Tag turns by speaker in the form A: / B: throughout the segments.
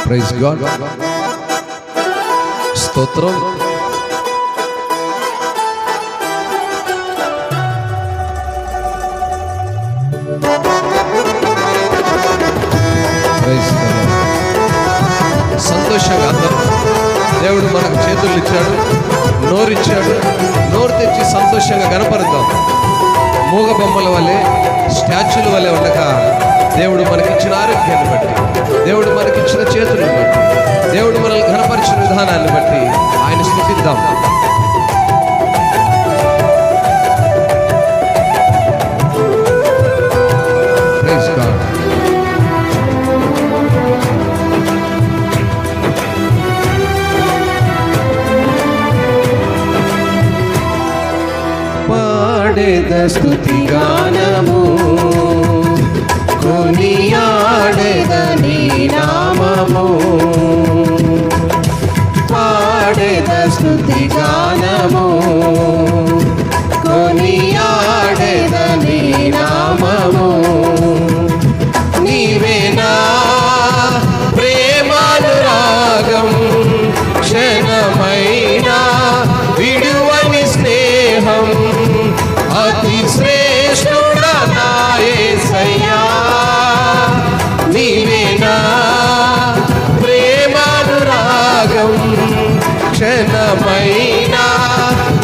A: Praise God. స్తోత్రం. సంతోషంగా అందరం దేవుడు మనకు చేతులు ఇచ్చాడు, నోరిచ్చాడు. నోరు తెచ్చి సంతోషంగా గణపరుద్దాం. మూగ బొమ్మల వల్లే, స్టాచ్యూల వల్లే ఉండక దేవుడు మనకిచ్చిన ఆరోగ్యాన్ని బట్టి, దేవుడు మనకిచ్చిన చేతులను బట్టి, దేవుడు మనల్ని ఘనపరిచిన విధానాన్ని బట్టి ఆయన స్తుతిద్దాం. Praise God. పాడేద స్తుతి గానము, కొనియాడేద నీ నామము. పాడేద స్తుతి గానము, కొనియాడేద నీ నామము. నీవేనా ప్రేమానురాగం, క్షణమైనా విడువని స్నేహం, అతి శ్రేష్ఠుడా నా యేసయ్యా. నీవేనా ప్రేమానురాగం, క్షణమైనా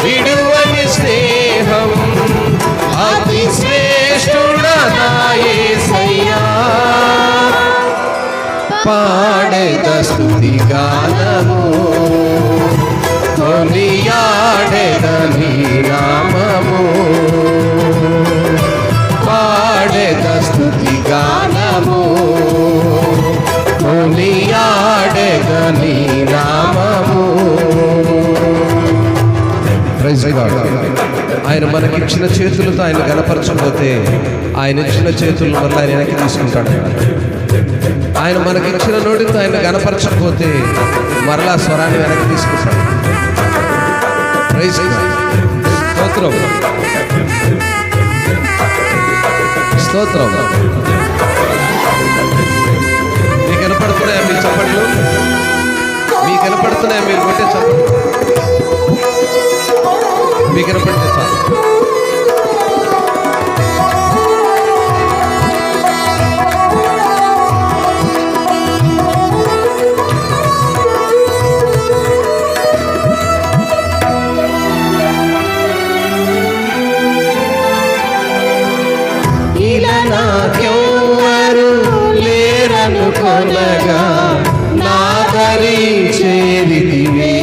A: విడువని స్నేహం, అతి శ్రేష్ఠుడా నా యేసయ్యా. పాడేద స్తుతి గానము, కొనియాడేద నీ నామము. పాడేద స్తుతి గానము, కొనియాడేద నీ నామము. Praise God. ఆయన మనకిచ్చిన చేతులతో ఆయన గణపరచకపోతే ఆయన ఇచ్చిన చేతులను వల్ల ఆయన వెనక్కి తీసుకుంటాడు. ఆయన మనకిచ్చిన నోటితో ఆయన గణపరచకపోతే మరలా స్వరాన్ని వెనక్కి తీసుకుంటాడు. Praise God. స్తోత్రం, స్తోత్రం. మీకు కనపడుతున్నాయా మీ చప్పట్లు? మీకు కనపడుతున్నాయా మీరు కొట్టే చప్పట్లు? మీకు కనపడితే చాలు. నాకెవ్వరు లేరను కొనగా నా దరి చేరితివే.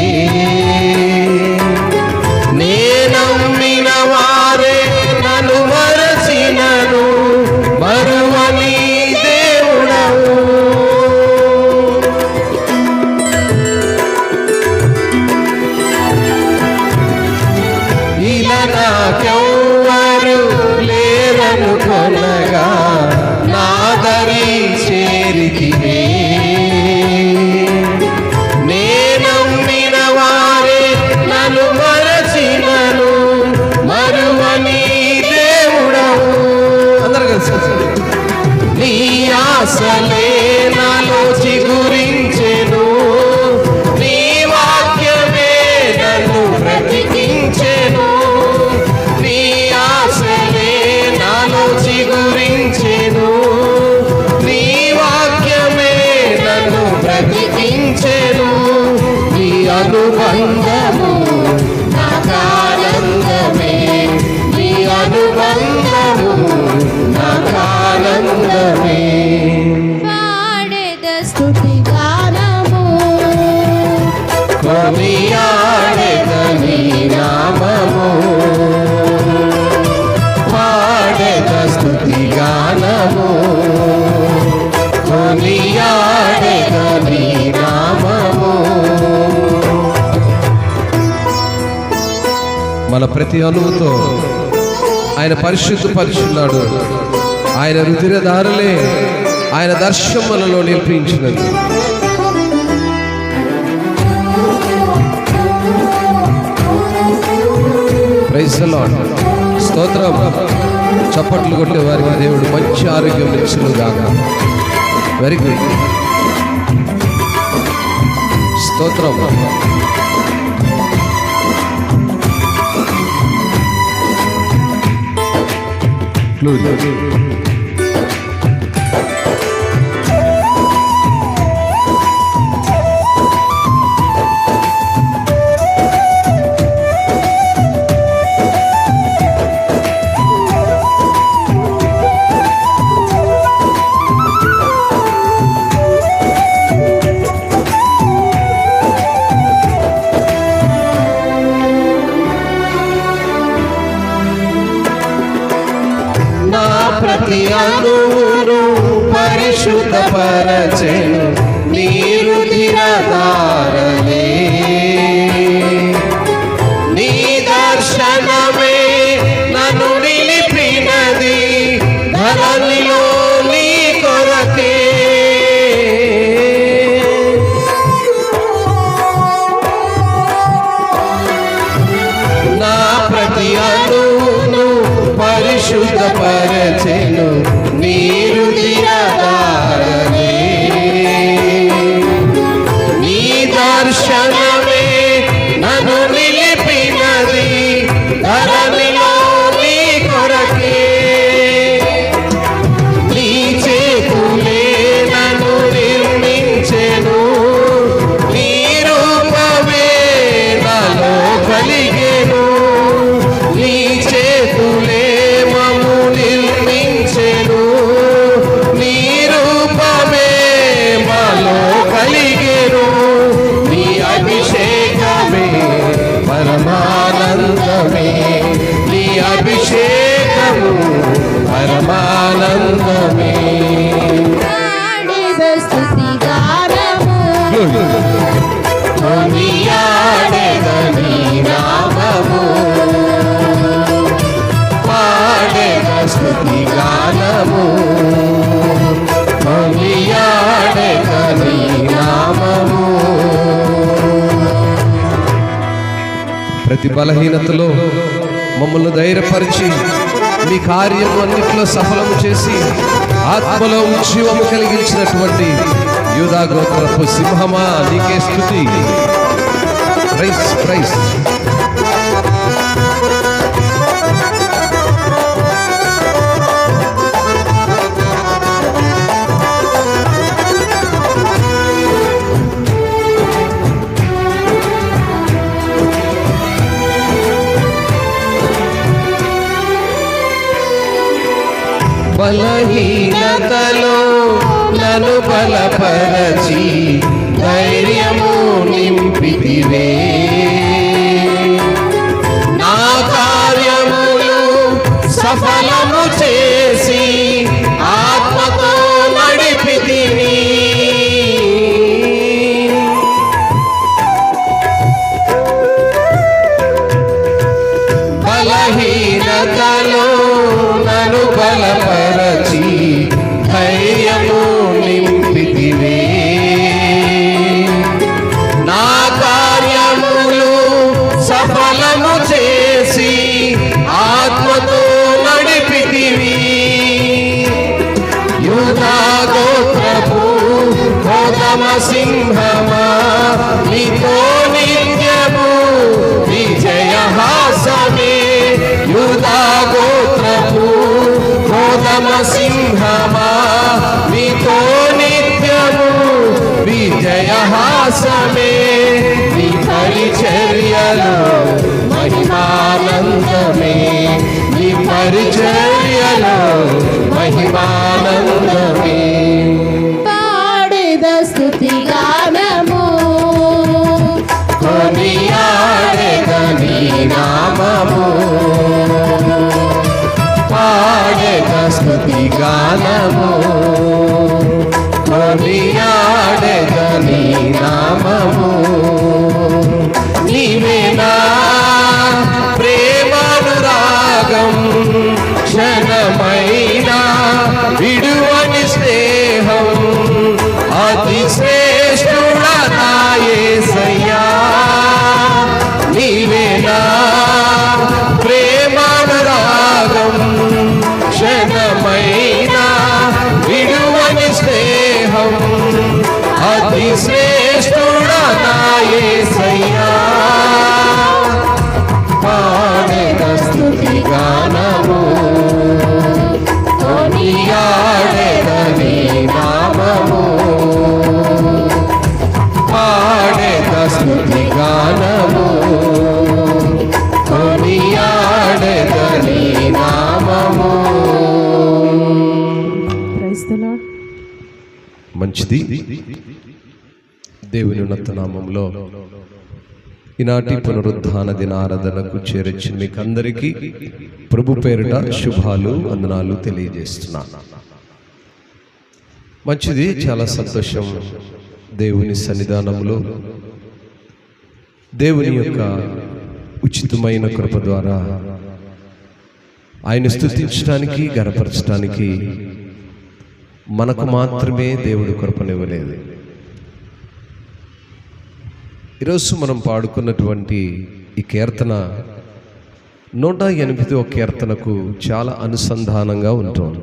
A: నేనమ్మిన వారే నన్ను మరచినను మరువని దేవుడవు. ఇలా నాకెవ్వరు లేరను కొనగా నా దరి చేరితివే. నేనమ్మిన వారే నన్ను మరచినను మరువని దేవుడవు. అందరూ కలిసి నీ ఆశలే నాలో చిగురించెను, నీ వాక్యమే నన్ను బ్రతికించెను. నీ ఆశలే నాలో చిగురించెను, నీ వాక్యమే నన్ను బ్రతికించెను. నీ అనుబంధము నాకానందమే, నీ అనుబంధము నాకానందమే.
B: పాడేద స్తుతి గానము,
A: కొనియాడేద నీ నామము. పాడేద స్తుతి గానము, కొనియాడేద నీ నామము. మన ప్రతి అణువుతో ఆయన పరిశుద్ధపరుచున్నాడు. ఆయన రుధిరధారలే ఆయన దర్శనములలో నిలిపించినది. Praise the Lord. స్తోత్రం. చప్పట్లు కొట్టే వారికి దేవుడు మంచి ఆరోగ్యం ఇచ్చును గాక. Very good. స్తోత్రం. ప్రతి అణువును పరిశుద్ధపరచెను నీ రుధిరధారలే. నీ దర్శనమే నన్ను నిలిపినది ధరణిలో నీ కొరకే. నా ప్రతి అణువును పరిశుద్ధపరచెను నీ రుధిరధారలే. నీ దర్శనమే నన్ను నిలిపినది ధరణిలో నీ కొరకే. నీ చేతులే నన్ను నిర్మించెను నీ రూపమే నాలో కలిగెను. నీ చేతులే మమ్ము నిర్మించెను నీ రూపమే మాలో కలిగెను. నీ అభిషేకమే పరమానందమే. నీ అభిషేకము పరమానందమే.
B: పాడేద స్తుతి గానము
A: కొనియాడెద నీ నామము. పాడెద స్తుతి గానము కొనియాడెద నీ నామము. ప్రతి బలహీనతలో మమ్మల్ని ధైర్యపరిచి మీ కార్యము అన్నిట్లో సఫలము చేసి ఆత్మలో ఉజ్జీవము కలిగించినటువంటి యూదా గోత్రపు సింహమా నీకే స్తుతి. Praise praise. బలహీనతలో నన్ను బలపరచి ధైర్యము నింపితివే. నా కార్యములు సఫలము చేసి ఆత్మతో నడిపితివి. బలహీనతలో నన్ను బలపరచి ధైర్యము నింపితివే. నా కార్యములు సఫలము చేసి ఆత్మతో నడిపితివి. యూదా గోత్రపు గోధమ సింహమా నీతో నిత్యము విజయహాసమే. యూదా గోత్రపు గోధమ సింహమా నీతో నిత్యము విజయహాసమే. నీ పరిచర్యలో మహిమానందమే. నీ పరిచర్యలో మహిమానందమే.
B: పాడేద స్తుతి గానము
A: కొనియాడెద నీ నామము. పాడెద స్తుతి గానము కొనియాడెద నీ నామము. నీవే నా ప్రేమానురాగం క్షణమైనా విడువని స్నేహం అతి శ్రేష్ఠుడా నా యేసయ్యా. నీవే నా ప్రేమానురాగం క్షణమైనా విడువని స్నేహం అతి శ్రేష్ఠుడా నా యేసయ్యా పాడెద స్తుతి గానము కొనియాడెద నీ నామము పాడెద స్తుతి గానము కొనియాడెద నీ నామము.
B: Praise the Lord.
A: మంచిది. దేవుని ఉన్నత నామములో ఈనాటి పునరుద్ధాన దినారాధనకు చేరొచ్చిన మీకు అందరికీ ప్రభు పేరిట శుభాలు వందనాలు తెలియజేస్తున్నాను. మంచిది, చాలా సంతోషం. దేవుని సన్నిధానంలో దేవుని యొక్క ఉచితమైన కృప ద్వారా ఆయన స్తుతించడానికి గణపరచడానికి మనకు మాత్రమే దేవుడు కృపనివ్వలేదు. ఈరోజు మనం పాడుకున్నటువంటి ఈ కీర్తన 108వ కీర్తనకు చాలా అనుసంధానంగా ఉంటుంది.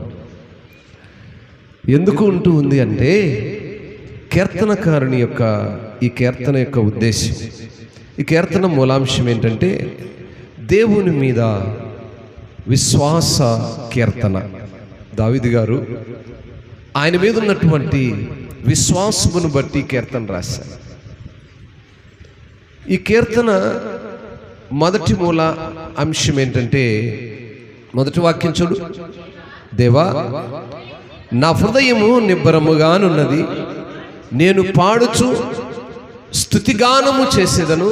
A: ఎందుకు ఉంటూ ఉంది అంటే కీర్తనకారుని యొక్క ఈ కీర్తన యొక్క ఉద్దేశం, ఈ కీర్తన మూలాంశం ఏంటంటే దేవుని మీద విశ్వాస కీర్తన. దావీదు గారు ఆయన మీద ఉన్నటువంటి విశ్వాసమును బట్టి కీర్తన రాశారు. ఈ కీర్తన మొదటి మూల అంశం ఏంటంటే, మొదటి వాక్యం చూడు, దేవా నా హృదయము నిబ్బరముగానున్నది, నేను పాడుచు స్తుతిగానము చేసేదను,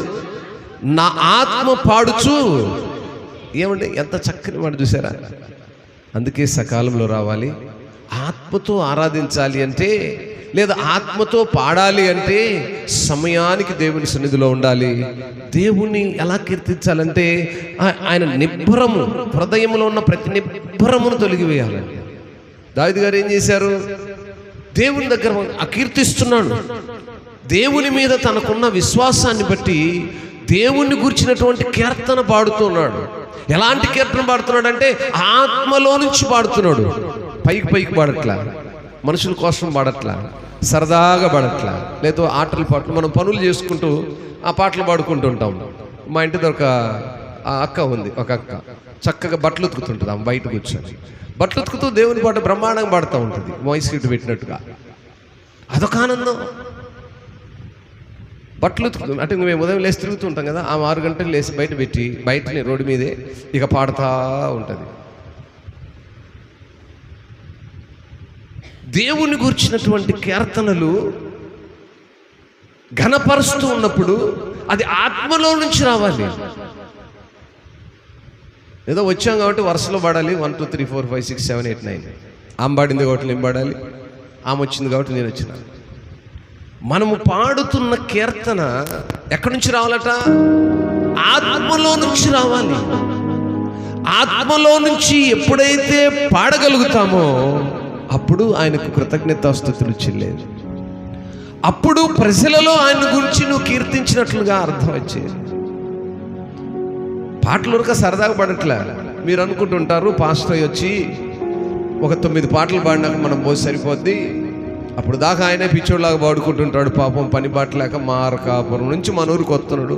A: నా ఆత్మ పాడుచు. ఏమండి ఎంత చక్కని మాట చూసారా? అందుకే సకాలంలో రావాలి, ఆత్మతో ఆరాధించాలి అంటే, లేదా ఆత్మతో పాడాలి అంటే సమయానికి దేవుని సన్నిధిలో ఉండాలి. దేవుణ్ణి ఎలా కీర్తించాలంటే ఆయన నిబ్బరము, హృదయంలో ఉన్న ప్రతి నిబ్బరమును తొలగివేయాలండి. దావీదు గారు ఏం చేశారు? దేవుని దగ్గర కీర్తిస్తున్నాడు. దేవుని మీద తనకున్న విశ్వాసాన్ని బట్టి దేవుణ్ణి గురించినటువంటి కీర్తన పాడుతున్నాడు. ఎలాంటి కీర్తన పాడుతున్నాడు అంటే ఆత్మలో నుంచి పాడుతున్నాడు. పైకి పైకి పాడట్లా, మనుషుల కోసం పాడట్లా, సరదాగా పాడట్లా, లేదా ఆటలు పాటలు మనం పనులు చేసుకుంటూ ఆ పాటలు పాడుకుంటూ ఉంటాం. మా ఇంటి దగ్గర ఒక అక్క ఉంది, ఒక అక్క చక్కగా బట్టలు ఉతుకుతుంటుంది. ఆమె బయట కూర్చొని బట్టలు ఉతుకుతూ దేవుని పాట బ్రహ్మాండంగా పాడుతూ ఉంటుంది, వాయిస్ హిట్ పెట్టినట్టుగా. అదొక ఆనందం. బట్టలు ఉతుకుతుంది అంటే మేము ఉదయం లేచి తిరుగుతూ ఉంటాం కదా, ఆమె 6 గంటలు లేచి బయట పెట్టి బయటని రోడ్డు మీదే ఇక పాడుతూ ఉంటుంది. దేవుని గురించినటువంటి కీర్తనలు ఘనపరుస్తూ ఉన్నప్పుడు అది ఆత్మలో నుంచి రావాలి. ఏదో వచ్చాం కాబట్టి వరుసలో పాడాలి, 1 2 3 4 5 6 7 8 9. ఆమె పాడింది కాబట్టి నేను పాడాలి, ఆమె వచ్చింది కాబట్టి నేను వచ్చిన. మనము పాడుతున్న కీర్తన ఎక్కడి నుంచి రావాలట? ఆత్మలో నుంచి రావాలి. ఆత్మలో నుంచి ఎప్పుడైతే పాడగలుగుతామో అప్పుడు ఆయనకు కృతజ్ఞతాస్తుతులు చెల్లేది. అప్పుడు ప్రజలలో ఆయన గురించి నువ్వు కీర్తించినట్లుగా అర్థం వచ్చేది. పాటలు ఉరక సరదాగా పాడట్లే. మీరు అనుకుంటుంటారు పాస్టర్ వచ్చి ఒక 9 పాటలు పాడినాక మనం పోసి సరిపోద్ది, అప్పుడు దాకా ఆయనే పిచ్చోడ్లాగా పాడుకుంటుంటాడు, పాపం పని పాటలేక మార్కాపురం నుంచి మన ఊరికి వస్తున్నాడు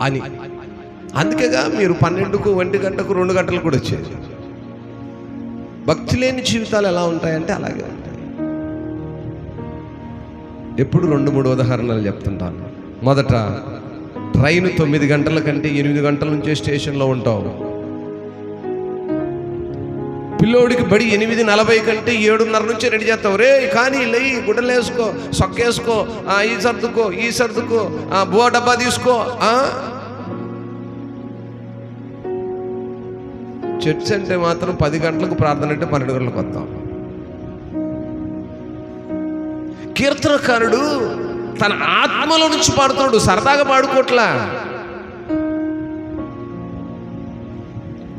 A: అని. అందుకేగా మీరు 12కు 1 గంటకు 2 గంటలు కూడా వచ్చేది. భక్తి లేని జీవితాలు ఎలా ఉంటాయంటే అలాగే ఉంటాయి. ఎప్పుడు 2-3 ఉదాహరణలు చెప్తుంటాను. మొదట ట్రైన్ 9 గంటల కంటే 8 గంటల నుంచే స్టేషన్లో ఉంటావు. పిల్లోడికి బడి 8:40 కంటే 7:30 నుంచి రెడీ చేస్తావు. రే కానీ లేయి, గుడ్డలు వేసుకో, సొక్కేసుకో, ఈ సర్దుకో, ఈ సర్దుకో, బువ్వ డబ్బా తీసుకో. చర్చ్ అంటే మాత్రం 10 గంటలకు, ప్రార్థన అంటే 12 గంటలకు వస్తాం. కీర్తనకారుడు తన ఆత్మలో నుంచి పాడుతాడు, సరదాగా పాడుకోట్లా.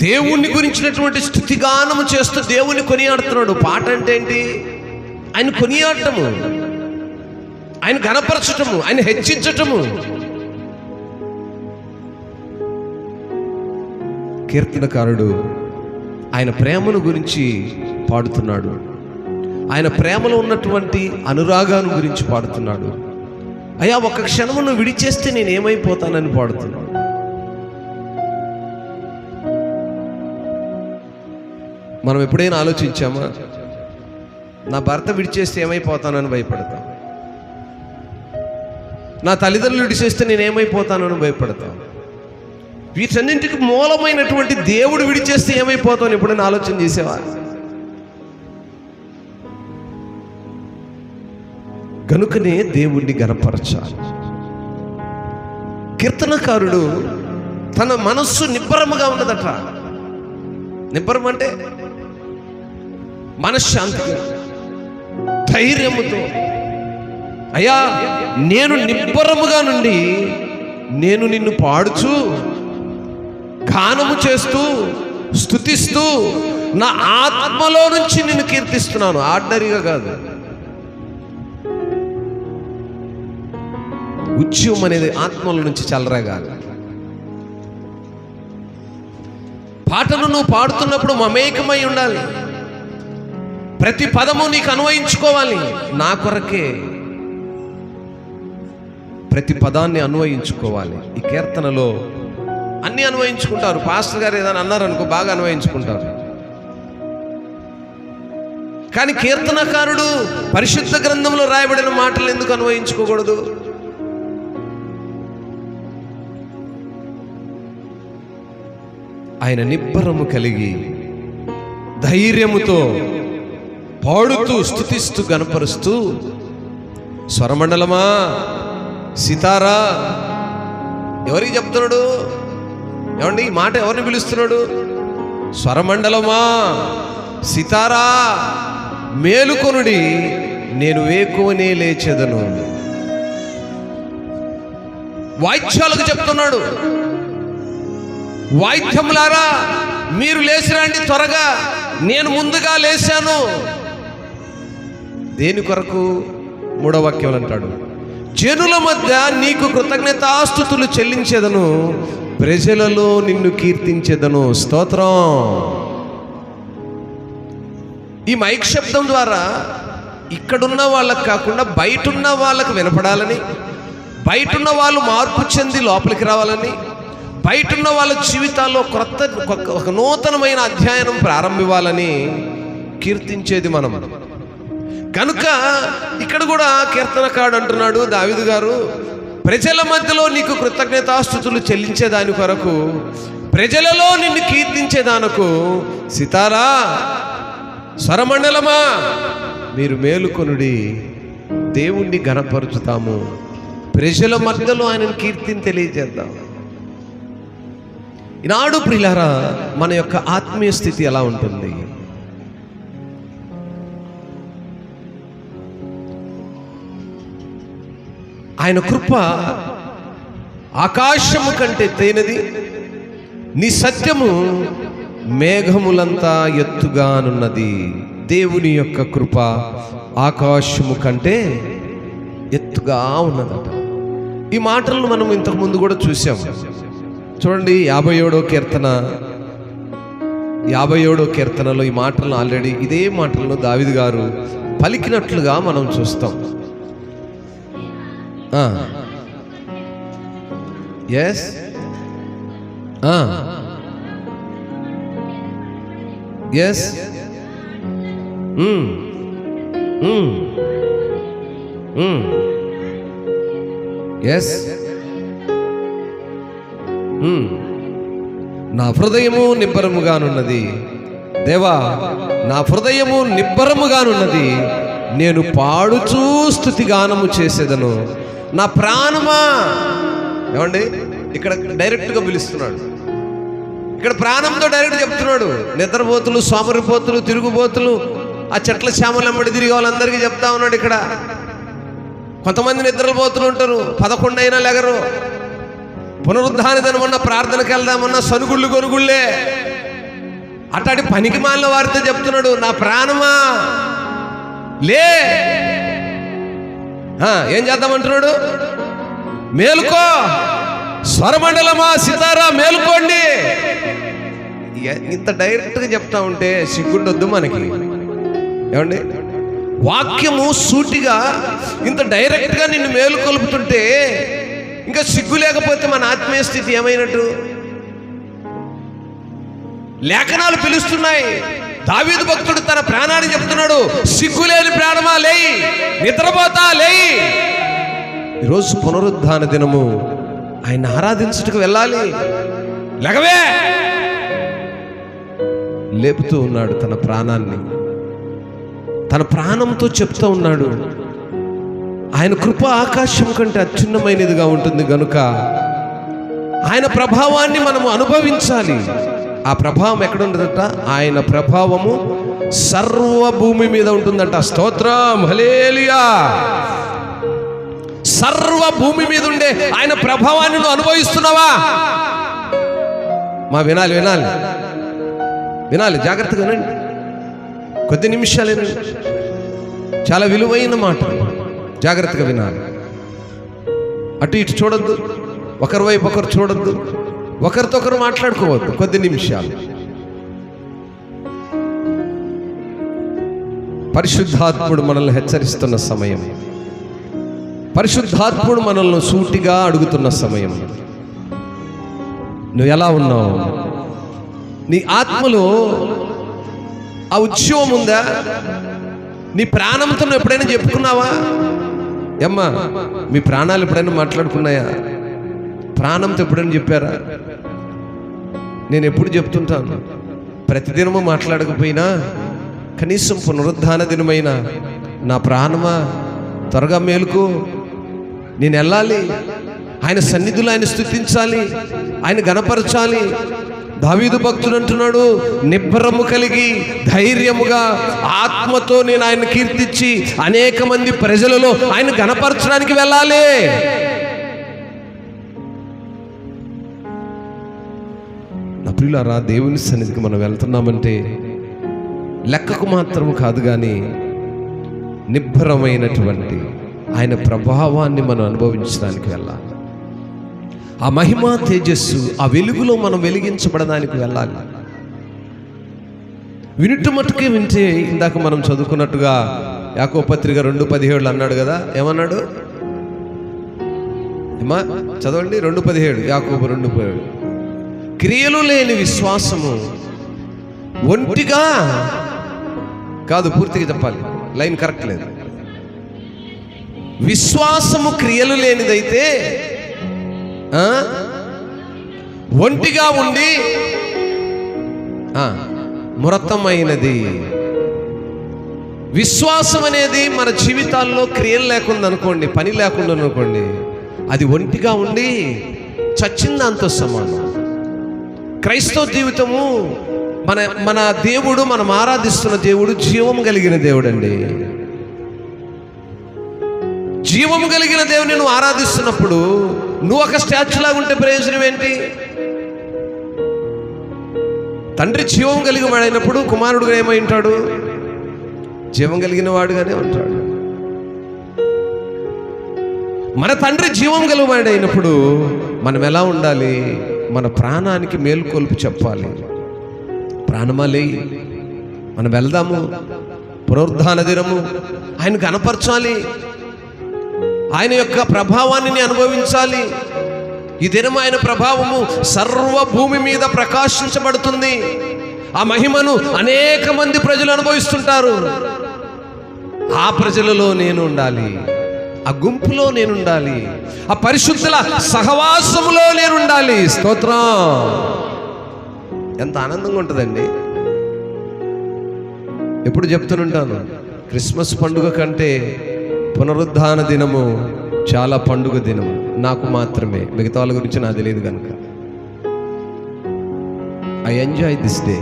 A: దేవుణ్ణి గురించినటువంటి స్తుతిగానము చేస్తూ దేవుణ్ణి కొనియాడుతున్నాడు. పాట అంటే ఏంటి? ఆయన కొనియాడటము, ఆయన ఘనపరచటము, ఆయన హెచ్చించటము. కీర్తనకారుడు ఆయన ప్రేమను గురించి పాడుతున్నాడు. ఆయన ప్రేమలో ఉన్నటువంటి అనురాగాన్ని గురించి పాడుతున్నాడు. అయ్యా ఒక క్షణము నువ్వు విడిచేస్తే నేను ఏమైపోతానని పాడుతున్నాను. మనం ఎప్పుడైనా ఆలోచించామా? నా భర్త విడిచేస్తే ఏమైపోతానని భయపడతాం, నా తల్లిదండ్రులు విడిచేస్తే నేను ఏమైపోతానని భయపడతాం. వీటన్నింటికి మూలమైనటువంటి దేవుడు విడిచేస్తే ఏమైపోతాను ఎప్పుడైనా ఆలోచన చేసేవా? కనుకనే దేవుణ్ణి గణపరచాలి. కీర్తనకారుడు తన మనస్సు నిబ్బరముగా ఉన్నదట. నిబ్బరం అంటే మనశ్శాంతిగా, ధైర్యముతో, అయ్యా నేను నిబ్బరముగా నుండి నేను నిన్ను పాడుచు గానము చేస్తూ స్తుతిస్తూ నా ఆత్మలో నుంచి నిన్ను కీర్తిస్తున్నాను. ఆర్డినరీగా కాదు. ఉద్యమం అనేది ఆత్మల నుంచి చల్లరగాలి. పాటను నువ్వు పాడుతున్నప్పుడు మమేకమై ఉండాలి. ప్రతి పదము నీకు అన్వయించుకోవాలి. నా కొరకే ప్రతి పదాన్ని అన్వయించుకోవాలి. ఈ కీర్తనలో అన్నీ అన్వయించుకుంటారు. పాస్టర్ గారు ఏదైనా అన్నారనుకో బాగా అన్వయించుకుంటారు. కానీ కీర్తనకారుడు పరిశుద్ధ గ్రంథంలో రాయబడిన మాటలు ఎందుకు అన్వయించుకోకూడదు? ఆయన నిబ్బరము కలిగి ధైర్యముతో పాడుతూ స్తుతిస్తూ గణపరుస్తూ, స్వరమండలమా, సితారా, ఎవరికి చెప్తున్నాడు? ఏమండి ఈ మాట ఎవరిని పిలుస్తున్నాడు? స్వరమండలమా, సితారా, మేలుకొనుడి, నేను వేకువనే లేచెదను. వాయిద్యాలకు చెప్తున్నాడు. వాయిద్యములారా మీరు లేచిరండి త్వరగా, నేను ముందుగా లేచాను. దేని కొరకు? మూడవ వాక్యం అంటాడు, జనుల మధ్య నీకు కృతజ్ఞతాస్తుతులు చెల్లించేదను, ప్రజలలో నిన్ను కీర్తించేదను. స్తోత్రం. ఈ మైక్ శబ్దం ద్వారా ఇక్కడున్న వాళ్ళకు కాకుండా బయటున్న వాళ్ళకు వినపడాలని, బయటున్న వాళ్ళు మార్పు చెంది లోపలికి రావాలని, బయటున్న వాళ్ళ జీవితాల్లో ఒక నూతనమైన అధ్యయనం ప్రారంభించాలని కీర్తించేది మనం. కనుక ఇక్కడ కూడా కీర్తనకారుడు అంటున్నాడు, దావీదు గారు, ప్రజల మధ్యలో నీకు కృతజ్ఞతాస్తుతులు చెల్లించేదాని కొరకు, ప్రజలలో నిన్ను కీర్తించేదానికి, సితారా, స్వరమండలమా, మీరు మేలుకొనుడి, దేవుణ్ణి ఘనపరుచుతాము, ప్రజల మధ్యలో ఆయనను కీర్తిని తెలియజేద్దాం. ఈనాడు ప్రియులారా, మన యొక్క ఆత్మీయ స్థితి ఎలా ఉంటుంది? ఆయన కృప ఆకాశము కంటే ఎత్తైనది, నీ సత్యము మేఘములంతా ఎత్తుగానున్నది. దేవుని యొక్క కృప ఆకాశము కంటే ఎత్తుగా ఉన్నదట. ఈ మాటలను మనం ఇంతకు ముందు కూడా చూసాం. చూడండి 57వ కీర్తనలో ఈ మాటలను ఆల్రెడీ ఇదే మాటలను దావీదు గారు పలికినట్లుగా మనం చూస్తాం. ఎస్ ఎస్ ఎస్ నా హృదయము నిబ్బరముగానున్నది. దేవా, నా హృదయము నిబ్బరముగానున్నది, నేను పాడుచూ స్తుతిగానము చేసేదను. నా ప్రాణమా, ఏమండి ఇక్కడ డైరెక్ట్గా పిలుస్తున్నాడు. ఇక్కడ ప్రాణంతో డైరెక్ట్ చెప్తున్నాడు. నిద్రపోతులు, సోమరిపోతులు, తిరుగుబోతులు, ఆ చెట్ల శ్యామలమ్మడి తిరిగి వాళ్ళందరికీ చెప్తా ఉన్నాడు. ఇక్కడ కొంతమంది నిద్రపోతులు ఉంటారు, 11 అయినా లెగరు. పునరుద్ధాన దినమన్నా ప్రార్థనకి వెళ్దామన్నా సనుగుళ్ళు గొనుగుళ్ళే. అట్లాంటి పనికి మాలిన వారితో చెప్తున్నాడు, నా ప్రాణమా లే. ఏం చేద్దామంటున్నాడు? మేలుకో, స్వరమండలమా, సితారా, మేలుకోండి. ఇంత డైరెక్ట్గా చెప్తా ఉంటే సిగ్గుండొద్దు మనకి. ఏమండి, వాక్యము సూటిగా ఇంత డైరెక్ట్గా నిన్ను మేలుకొలుపుతుంటే ఇంకా సిగ్గు లేకపోతే మన ఆత్మీయ స్థితి ఏమైనట్టు? లేఖనాలు పిలుస్తున్నాయి. దావీదు భక్తుడు తన ప్రాణాన్ని చెప్తున్నాడు, సిగ్గులేని ప్రాణమా లేయి, నిద్రపోతా లేయి. ఈరోజు పునరుద్ధాన దినము, ఆయన ఆరాధించుటకు వెళ్ళాలి. లెగవే, లేపుతూ ఉన్నాడు తన ప్రాణాన్ని, తన ప్రాణంతో చెప్తూ ఉన్నాడు. ఆయన కృప ఆకాశం కంటే అత్యున్నమైనదిగా ఉంటుంది గనుక ఆయన ప్రభావాన్ని మనము అనుభవించాలి. ఆ ప్రభావం ఎక్కడ ఉంటుందట? ఆయన ప్రభావము సర్వ భూమి మీద ఉంటుందంట. స్తోత్రం, హల్లెలూయా. సర్వ భూమి మీద ఉండే ఆయన ప్రభావాన్ని నువ్వు అనుభవిస్తున్నావా? వినాలి వినాలి వినాలి, జాగ్రత్తగా వినండి. కొద్ది నిమిషాలేనండి, చాలా విలువైన మాట, జాగ్రత్తగా వినాలి. అటు ఇటు చూడొద్దు, ఒకరి వైపు ఒకరు చూడొద్దు, ఒకరితో ఒకరు మాట్లాడుకోవద్దు. కొద్ది నిమిషాలు పరిశుద్ధాత్ముడు మనల్ని హెచ్చరిస్తున్న సమయం, పరిశుద్ధాత్ముడు మనల్ని సూటిగా అడుగుతున్న సమయం. నువ్వు ఎలా ఉన్నావు? నీ ఆత్మలో ఆ ఉద్యమం ఉందా? నీ ప్రాణంతో నువ్వు ఎప్పుడైనా చెప్పుకున్నావా? ఏమ్మా, మీ ప్రాణాలు ఎప్పుడైనా మాట్లాడుకున్నాయా? ప్రాణంతో ఎప్పుడైనా చెప్పారా? నేను ఎప్పుడు చెప్తుంటాను, ప్రతిదినము మాట్లాడకపోయినా కనీసం పునరుద్ధాన దినమైనా, నా ప్రాణమా త్వరగా మేలుకో, నేను వెళ్ళాలి, ఆయన సన్నిధిలో ఆయన స్తుతించాలి, ఆయన గణపరచాలి. దావీదు భక్తుడు అంటున్నాడు, నిబ్బరము కలిగి ధైర్యముగా ఆత్మతో నేను ఆయన కీర్తించి అనేక మంది ప్రజలలో ఆయన గణపరచడానికి వెళ్ళాలి. నా ప్రియులారా, దేవుని సన్నిధికి మనం వెళ్తున్నామంటే లెక్కకు మాత్రము కాదు, కానీ నిబ్బరమైనటువంటి ఆయన ప్రభావాన్ని మనం అనుభవించడానికి వెళ్ళాలి. ఆ మహిమ తేజస్సు, ఆ వెలుగులో మనం వెలిగించబడడానికి వెళ్ళాలి. వినుట మట్టుకే వింటే, ఇందాక మనం చదువుకున్నట్టుగా యాకోబు పత్రిక 2:17 అన్నాడు కదా. ఏమన్నాడు? ఏమా చదవండి, 2:17, యాకోబు 2:17. క్రియలు లేని విశ్వాసము ఒంటిగా కాదు, పూర్తిగా చెప్పాలి, లైన్ కరెక్ట్ లేదు. విశ్వాసము క్రియలు లేనిదైతే ఒంటిగా ఉండి మృతమైనది. విశ్వాసం అనేది మన జీవితాల్లో క్రియలు లేకుండా అనుకోండి, పని లేకుండా అనుకోండి, అది ఒంటిగా ఉండి చచ్చిన దాంతో సమానం. క్రైస్తవ జీవితము, మన దేవుడు, మనం ఆరాధిస్తున్న దేవుడు జీవం కలిగిన దేవుడు అండి. జీవం కలిగిన దేవుని నువ్వు ఆరాధిస్తున్నప్పుడు నువ్వు ఒక స్టాచ్యూ లాగా ఉంటే ప్రయోజనం ఏంటి? తండ్రి జీవం కలిగిన వాడైనప్పుడు కుమారుడుగా ఏమై ఉంటాడు? జీవం కలిగిన వాడుగానే ఉంటాడు. మన తండ్రి జీవం కలిగిన వాడైనప్పుడు మనం ఎలా ఉండాలి? మన ప్రాణానికి మేలుకొల్పు చెప్పాలి. ప్రాణమా లేయి, మనం వెళ్దాము, పునరుద్ధాన దినము, ఆయన కనపరచాలి, ఆయన యొక్క ప్రభావాన్ని అనుభవించాలి. ఈ దినం ఆయన ప్రభావము సర్వ భూమి మీద ప్రకాశించబడుతుంది. ఆ మహిమను అనేక మంది ప్రజలు అనుభవిస్తుంటారు. ఆ ప్రజలలో నేను ఉండాలి, ఆ గుంపులో నేను ఉండాలి, ఆ పరిశుద్ధుల సహవాసములో నేను ఉండాలి. స్తోత్రం! ఎంత ఆనందంగా ఉంటుందండి. ఎప్పుడు చెప్తుంటాను, క్రిస్మస్ పండుగ కంటే పునరుద్ధాన దినము చాలా పండుగ దినము నాకు మాత్రమే, మిగతా వాళ్ళ గురించి నాకు తెలియదు కనుక. I enjoy this day.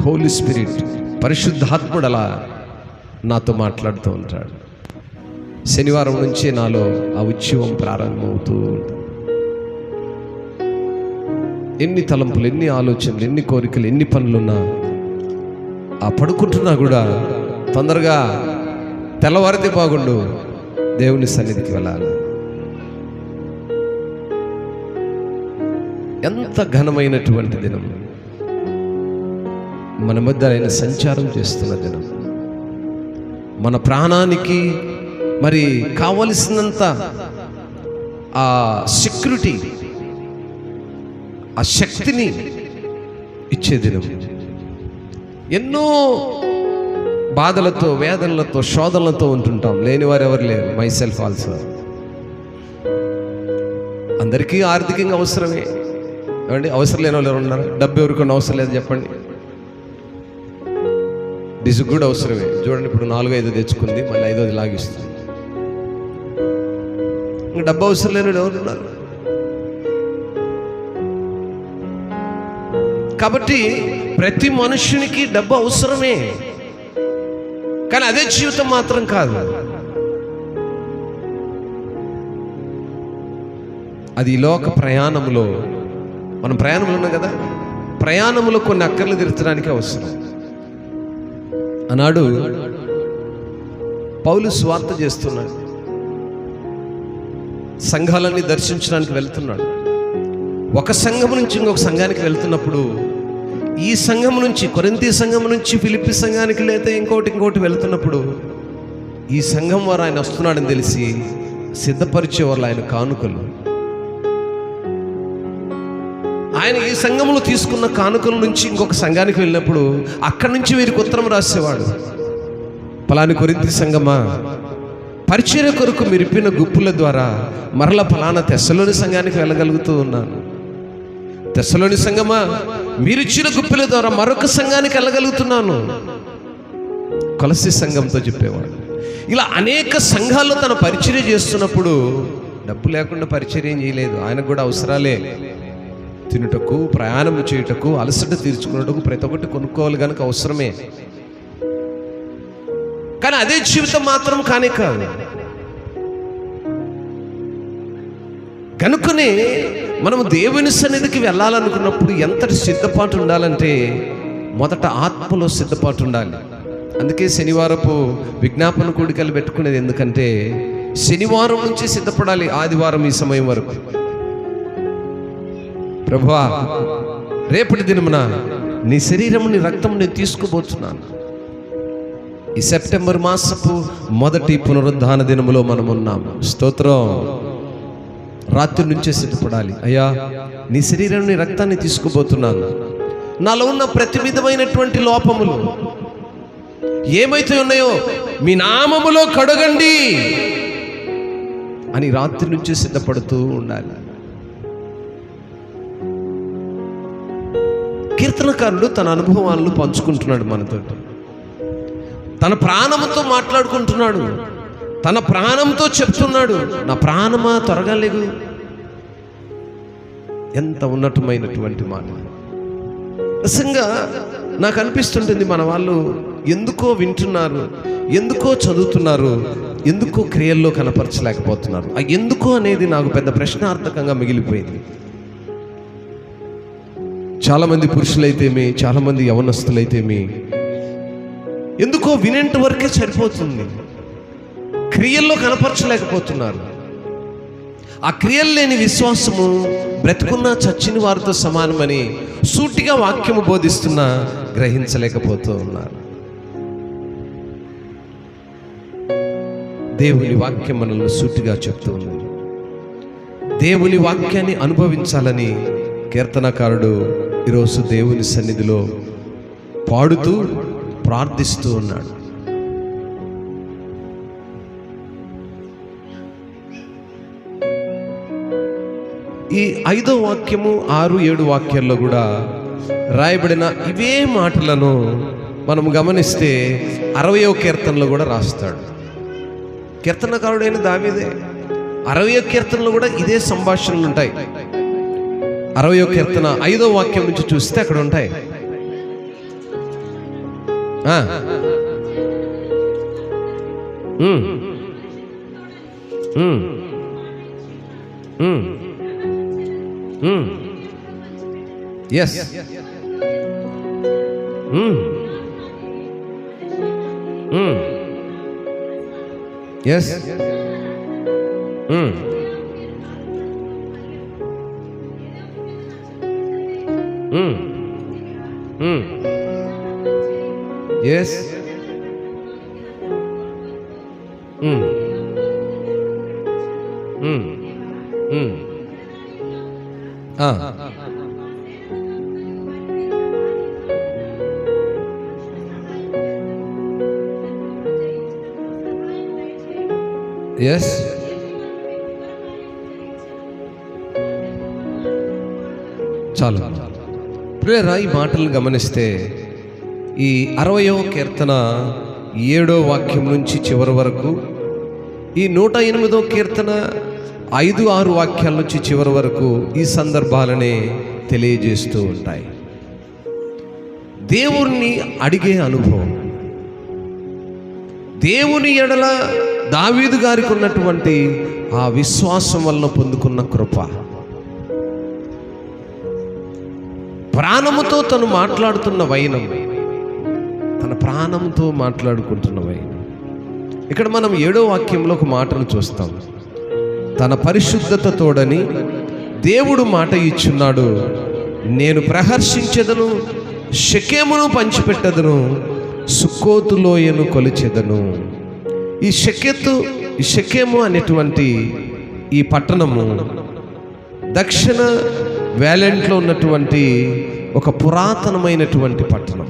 A: Holy spirit, పరిశుద్ధాత్ముడు అలా నాతో మాట్లాడుతూ ఉంటాడు. శనివారం నుంచి నాలో ఆ ఉత్సవం ప్రారంభమవుతూ ఉంటుంది. ఎన్ని తలంపులు, ఎన్ని ఆలోచనలు, ఎన్ని కోరికలు, ఎన్ని పనులున్నా, ఆ పడుకుంటున్నా కూడా తొందరగా తెల్లవారితే బాగుండు, దేవుని సన్నిధికి వెళ్ళాలి. ఎంత ఘనమైనటువంటి దినం, మన మధ్య ఆయన సంచారం చేస్తున్న దినం. మన ప్రాణానికి మరి కావలసినంత ఆ సెక్యూరిటీ, ఆ శక్తిని ఇచ్చే దినం. ఎన్నో బాధలతో, వేదనలతో, శోధనలతో ఉంటుంటాం. లేని వారు ఎవరు లేరు, మై సెల్ఫ్ ఆల్సో. అందరికీ ఆర్థికంగా అవసరమే. ఏమండి, అవసరం లేని వాళ్ళు ఎవరు ఉన్నారు? డబ్బు ఎవరికన్నా అవసరం లేదు చెప్పండి. డిజు కూడా అవసరమే. చూడండి, ఇప్పుడు 4-5 తెచ్చుకుంది, మళ్ళీ 5ది లాగిస్తుంది. ఇంకా డబ్బు అవసరం లేని ఎవరు ఉన్నారు? కాబట్టి ప్రతి మనుష్యునికి డబ్బు అవసరమే, కానీ అదే జీవితం మాత్రం కాదు. అది ఈ లోక ప్రయాణంలో, మనం ప్రయాణంలో ఉన్నాం కదా, ప్రయాణంలో కొన్ని అక్కర్లు తీర్చడానికి అవసరం. ఆనాడు పౌలు స్వార్థ చేస్తున్నాడు, సంఘాలన్నీ దర్శించడానికి వెళ్తున్నాడు. ఒక సంఘం నుంచి ఇంకొక సంఘానికి వెళ్తున్నప్పుడు, ఈ సంఘం నుంచి, కొరింథీ సంఘం నుంచి ఫిలిప్పీ సంఘానికి, లేదా ఇంకోటి వెళ్తున్నప్పుడు, ఈ సంఘం వారు ఆయన వస్తున్నాడని తెలిసి సిద్ధపరిచేవాళ్ళు ఆయన కానుకలు. ఆయన ఈ సంఘంలో తీసుకున్న కానుకల నుంచి ఇంకొక సంఘానికి వెళ్ళినప్పుడు అక్కడి నుంచి వీరికి ఉత్తరం రాసేవాడు. పలాని కొరింథీ సంఘమా, పరిచర్య కొరకు మీరిప్పిన గుప్పుల ద్వారా మరలా ఫలానా తెస్సలోని సంఘానికి వెళ్ళగలుగుతూ ఉన్నాను. తెస్సలోని సంఘమా, మీరిచ్చిన గుప్పుల ద్వారా మరొక సంఘానికి వెళ్ళగలుగుతున్నాను. కొలస్సీ సంఘంతో చెప్పేవాడు. ఇలా అనేక సంఘాల్లో తన పరిచర్య చేస్తున్నప్పుడు డబ్బు లేకుండా పరిచర్య చేయలేదు. ఆయనకు కూడా అవసరాలే. తినుటకు, ప్రయాణం చేయుటకు, అలసట తీర్చుకున్నటకు ప్రతి ఒక్కటి కొనుక్కోవాలి కనుక అవసరమే. కానీ అదే జీవితం మాత్రం కానే కాదు. కనుకనే మనము దేవుని సన్నిధికి వెళ్ళాలనుకున్నప్పుడు ఎంతటి సిద్ధపాటు ఉండాలంటే, మొదట ఆత్మలో సిద్ధపాటు ఉండాలి. అందుకే శనివారపు విజ్ఞాపన కూడికలు పెట్టుకునేది. ఎందుకంటే శనివారం నుంచి సిద్ధపడాలి, ఆదివారం ఈ సమయం వరకు. ప్రభువా, రేపటి దినమున నీ శరీరము, నీ రక్తం నేను తీసుకుపోతున్నాను. ఈ సెప్టెంబర్ మాసపు మొదటి పునరుద్ధాన దినములో మనం ఉన్నాము. స్తోత్రం. రాత్రి నుంచే సిద్ధపడాలి. అయ్యా, నీ శరీరం, నీ రక్తాన్ని తీసుకుపోతున్నాను. నాలో ఉన్న ప్రతి విధమైనటువంటి లోపములు ఏమైతే ఉన్నాయో మీ నామములో కడగండి అని రాత్రి నుంచే సిద్ధపడుతూ ఉండాలి. కీర్తనకారుడు తన అనుభవాలను పంచుకుంటున్నాడు మనతో. తన ప్రాణంతో మాట్లాడుకుంటున్నాడు, తన ప్రాణంతో చెప్తున్నాడు, నా ప్రాణమా త్వరగా లేగు. ఎంత ఉన్నతమైనటువంటి మాట. నిజంగా నాకు అనిపిస్తుంటుంది, మన వాళ్ళు ఎందుకో వింటున్నారు, ఎందుకో చదువుతున్నారు, ఎందుకో క్రియల్లో కనపరచలేకపోతున్నారు. ఆ ఎందుకో అనేది నాకు పెద్ద ప్రశ్నార్థకంగా మిగిలిపోయింది. చాలామంది పురుషులైతేమి, చాలామంది యవనస్తులైతేమి ఎందుకో వినేంత వరకే సరిపోతుంది, క్రియల్లో కనపరచలేకపోతున్నారు. ఆ క్రియలు లేని విశ్వాసము బ్రతుకున్న చచ్చిన వారితో సమానమని సూటిగా వాక్యము బోధిస్తున్నా గ్రహించలేకపోతూ ఉన్నారు. దేవుని వాక్యం మనల్ని సూటిగా చెప్తూ ఉంది. దేవుని వాక్యాన్ని అనుభవించాలని కీర్తనకారుడు ఈరోజు దేవుని సన్నిధిలో పాడుతూ ప్రార్థిస్తూ ఉన్నాడు. ఈ 5వ వాక్యము, 6, 7 వాక్యాల్లో కూడా రాయబడిన ఇవే మాటలను మనం గమనిస్తే 60వ కీర్తనలో కూడా రాస్తాడు. కీర్తనకారుడైన దావీదే 60వ కీర్తనలో కూడా ఇదే సంభాషణలు ఉంటాయి. 60వ కీర్తన 5వ వాక్యం నుంచి చూస్తే అక్కడ ఉంటాయి. ఎస్, ఎస్, yes, ఎస్, చాలు ప్రియరా. ఈ మాటలను గమనిస్తే ఈ 60వ కీర్తన 7వ వాక్యం నుంచి చివరి వరకు, ఈ 108వ కీర్తన 5-6 వాక్యాల నుంచి చివరి వరకు ఈ సందర్భాలనే తెలియజేస్తూ ఉంటాయి. దేవుణ్ణి అడిగే అనుభవం, దేవుని ఎడల దావీదు గారికి ఉన్నటువంటి ఆ విశ్వాసం వలన పొందుకున్న కృప, ప్రాణముతో తను మాట్లాడుతున్న వైనం, తన ప్రాణంతో మాట్లాడుకుంటున్న వైనం. ఇక్కడ మనం 7వ వాక్యంలో ఒక మాటను చూస్తాం. తన పరిశుద్ధత తోడని దేవుడు మాట ఇచ్చున్నాడు, నేను ప్రహర్షించెదను, షెకెమును పంచిపెట్టెదను, సుక్కోతు లోయను కొలిచెదను. ఈ షెకెము అనేటువంటి ఈ పట్టణము దక్షిణ వ్యాలెంట్లో ఉన్నటువంటి ఒక పురాతనమైనటువంటి పట్టణం.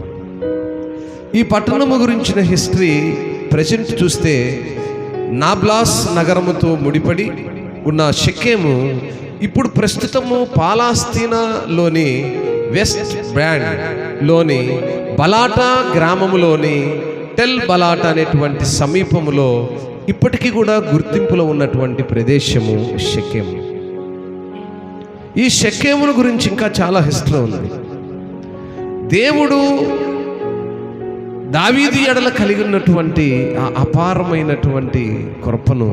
A: ఈ పట్టణము గురించిన హిస్టరీ ప్రజెంట్ చూస్తే నాబ్లాస్ నగరముతో ముడిపడి ఉన్న షెకెము ఇప్పుడు ప్రస్తుతము పాలస్తీనాలోని వెస్ట్ బ్యాండ్లోని బలాటా గ్రామములోని టెల్ బలాటా అనేటువంటి సమీపములో ఇప్పటికీ కూడా గుర్తింపులో ఉన్నటువంటి ప్రదేశము షెకెము. ఈ షెకెముల గురించి ఇంకా చాలా హిస్టరీ ఉంది. దేవుడు దావీదు ఎడల కలిగి ఉన్నటువంటి ఆ అపారమైనటువంటి కృపను,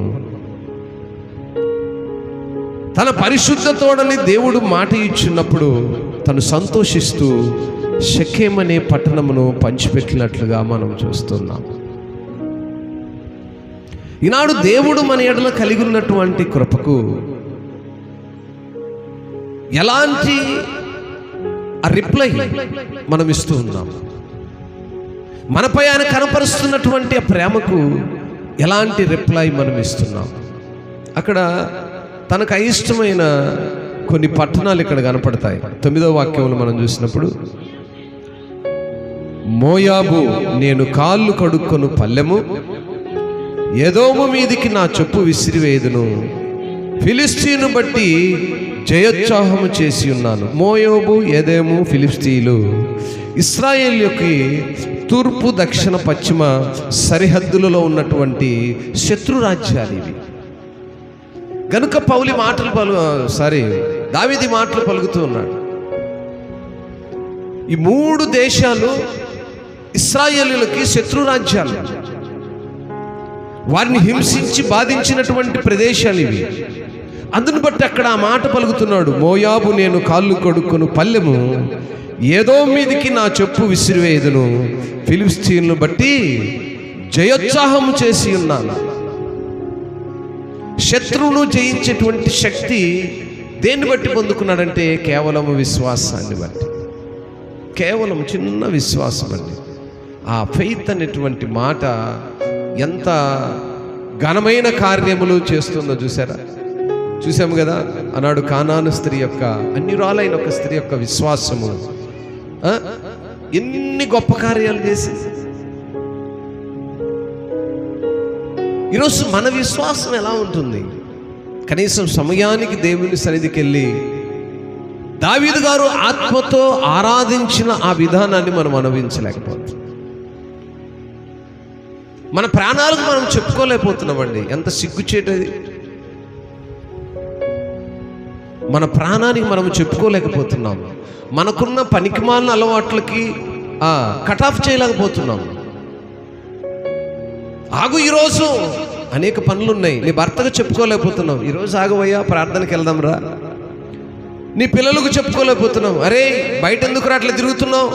A: తన పరిశుద్ధతోడని దేవుడు మాట ఇచ్చినప్పుడు తను సంతోషిస్తూ షెకెం అనే పట్టణమును పంచిపెట్టినట్లుగా మనం చూస్తున్నాం. ఈనాడు దేవుడు మన ఎడల కలిగి ఉన్నటువంటి కృపకు ఎలాంటి రిప్లై మనం ఇస్తూ ఉన్నాం? మనపై ఆయన కనపరుస్తున్నటువంటి ఆ ప్రేమకు ఎలాంటి రిప్లై మనం ఇస్తున్నాం? అక్కడ తనకు అయిష్టమైన కొన్ని పట్టణాలు ఇక్కడ కనపడతాయి. 9వ వాక్యంలో మనం చూసినప్పుడు, మోయాబు నేను కాళ్ళు కడుక్కొను పల్లెము, ఎదోము మీదికి నా చెప్పు విసిరివేదును, ఫిలిస్తీను బట్టి జయోత్సాహము చేసి ఉన్నాను. మోయాబు, ఎదోము, ఫిలిస్తీన్లు ఇశ్రాయేలుకి తూర్పు దక్షిణ పశ్చిమ సరిహద్దులలో ఉన్నటువంటి శత్రు రాజ్యాలు ఇవి. గనుక దావీదు మాటలు పలుకుతూ ఉన్నాడు. ఈ 3 దేశాలు ఇశ్రాయేలులకి శత్రు రాజ్యాలు, వారిని హింసించి బాధించినటువంటి ప్రదేశాలు ఇవి. అందును బట్టి అక్కడ ఆ మాట పలుకుతున్నాడు, మోయాబు నేను కాళ్ళు కడుక్కొను పల్లెము, ఏదో మీదికి నా చెప్పు విసిరివేదును, ఫిలిస్తీన్లు బట్టి జయోత్సాహము చేసి ఉన్నాను. శత్రువును జయించేటువంటి శక్తి దేన్ని బట్టి పొందుకున్నాడంటే కేవలం విశ్వాసాన్ని బట్టి. కేవలం చిన్న విశ్వాసం అండి. ఆ ఫెయిత్ అనేటువంటి మాట ఎంత ఘనమైన కార్యములు చేస్తుందో చూసాము కదా. ఆనాడు కానాను స్త్రీ యొక్క, అన్యురాలైన ఒక స్త్రీ యొక్క విశ్వాసము ఎన్ని గొప్ప కార్యాలు చేసింది. ఈరోజు మన విశ్వాసం ఎలా ఉంటుంది? కనీసం సమయానికి దేవుని సన్నిధికి వెళ్ళి దావీదు గారు ఆత్మతో ఆరాధించిన ఆ విధానాన్ని మనం అనుభవించలేకపోతున్నాం. మన ప్రాణాలకు మనం చెప్పుకోలేకపోతున్నామండి. ఎంత సిగ్గుచేటది. మన ప్రాణానికి మనం చెప్పుకోలేకపోతున్నాం. మనకున్న పనికిమాలిన అలవాట్లకి కట్ ఆఫ్ చేయలేకపోతున్నాం. ఆగు, ఈరోజు అనేక పనులు ఉన్నాయి. నీ భర్తకు చెప్పుకోలేకపోతున్నావు, ఈరోజు ఆగవయ్యా ప్రార్థనకి వెళ్దాం రా. నీ పిల్లలకు చెప్పుకోలేకపోతున్నావు, అరే బయట ఎందుకు రా అట్లా తిరుగుతున్నావు,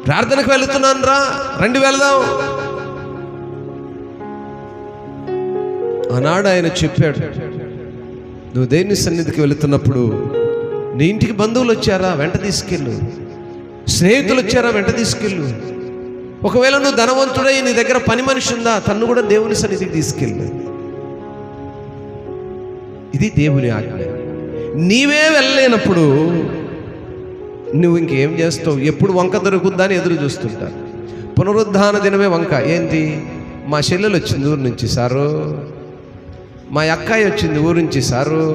A: ప్రార్థనకు వెళుతున్నాను రా, రండి వెళదాం. ఆనాడు ఆయన చెప్పాడు, నువ్వు దేవుని సన్నిధికి వెళుతున్నప్పుడు నీ ఇంటికి బంధువులు వచ్చారా వెంట తీసుకెళ్ళు, స్నేహితులు వచ్చారా వెంట తీసుకెళ్ళు, ఒకవేళ నువ్వు ధనవంతుడై నీ దగ్గర పని మనిషి ఉందా, తన్ను కూడా దేవుని సన్నిధికి తీసుకెళ్ళి. ఇది దేవుని ఆజ్ఞ. నీవే వెళ్ళలేనప్పుడు నువ్వు ఇంకేం చేస్తావు? ఎప్పుడు వంక దొరుకుద్దా అని ఎదురు చూస్తుంటా. పునరుద్ధాన దినమే వంక. ఏంటి? మా చెల్లెలు వచ్చింది ఊరు నుంచి సారు, మా అక్కాయి వచ్చింది ఊరు నుంచి సారు,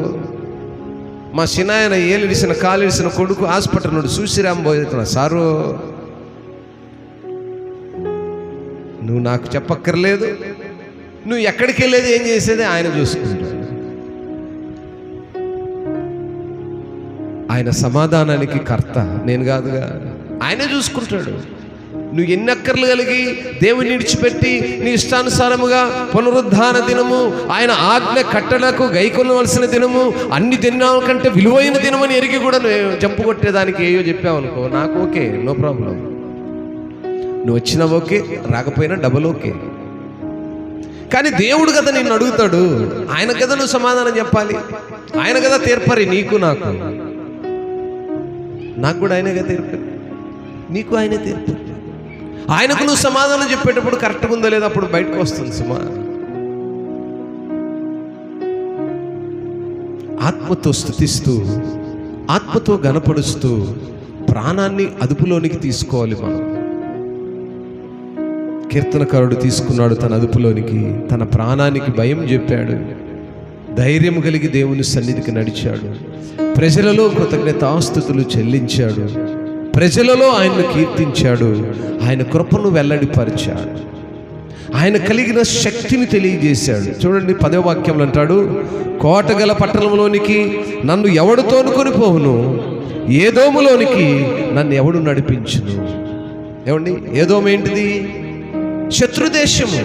A: మా చిన్నాయన ఏలిడిసిన కాలిడిసిన కొడుకు హాస్పిటల్ నుండి చూసిరాంబోతున్నా సారు. నువ్వు నాకు చెప్పక్కర్లేదు, నువ్వు ఎక్కడికి వెళ్ళేది ఏం చేసేది ఆయన చూసుకుంటాడు. ఆయన సమాధానానికి కర్త, నేను కాదుగా, ఆయనే చూసుకుంటాడు. నువ్వు ఎన్ని అక్కర్లు కలిగి దేవుని విడిచిపెట్టి నీ ఇష్టానుసారముగా పునరుద్ధాన దినము, ఆయన ఆజ్ఞ కట్టడకు గైకొనవలసిన దినము, అన్ని దినాల కంటే విలువైన దినమని ఎరిగి కూడా నువ్వు జంపు కొట్టేదానికి ఏయో చెప్పావనుకో, నాకు ఓకే, నో ప్రాబ్లం. నువ్వు వచ్చినా ఓకే, రాకపోయినా డబుల్ ఓకే. కానీ దేవుడు కదా నిన్ను అడుగుతాడు, ఆయన కదా నువ్వు సమాధానం చెప్పాలి. ఆయన కదా తీర్పరి నీకు నాకు. నాకు కూడా ఆయనే కదా తీర్పరి, నీకు ఆయనే తీర్పరి. ఆయనకు నువ్వు సమాధానం చెప్పేటప్పుడు కరెక్ట్గా ఉందో లేదో అప్పుడు బయటకు వస్తుంది సుమా. ఆత్మతో స్తుతిస్తూ, ఆత్మతో గణపరుస్తూ ప్రాణాన్ని అదుపులోనికి తీసుకోవాలి మనం. కీర్తనకారుడు తీసుకున్నాడు తన అదుపులోనికి, తన ప్రాణానికి భయం చెప్పాడు, ధైర్యం కలిగి దేవుని సన్నిధికి నడిచాడు, ప్రజలలో కృతజ్ఞతాస్తుతులు చెల్లించాడు, ప్రజలలో ఆయన్ను కీర్తించాడు, ఆయన కృపను వెల్లడిపరిచాడు, ఆయన కలిగిన శక్తిని తెలియజేశాడు. చూడండి 10వ వాక్యంలో అంటాడు, కోటగల పట్టణంలోనికి నన్ను ఎవడు తోనుకొని పోవును, ఏదోములోనికి నన్ను ఎవడు నడిపించును. ఏమండి, ఏదోము ఏంటిది? శత్రుదేశము.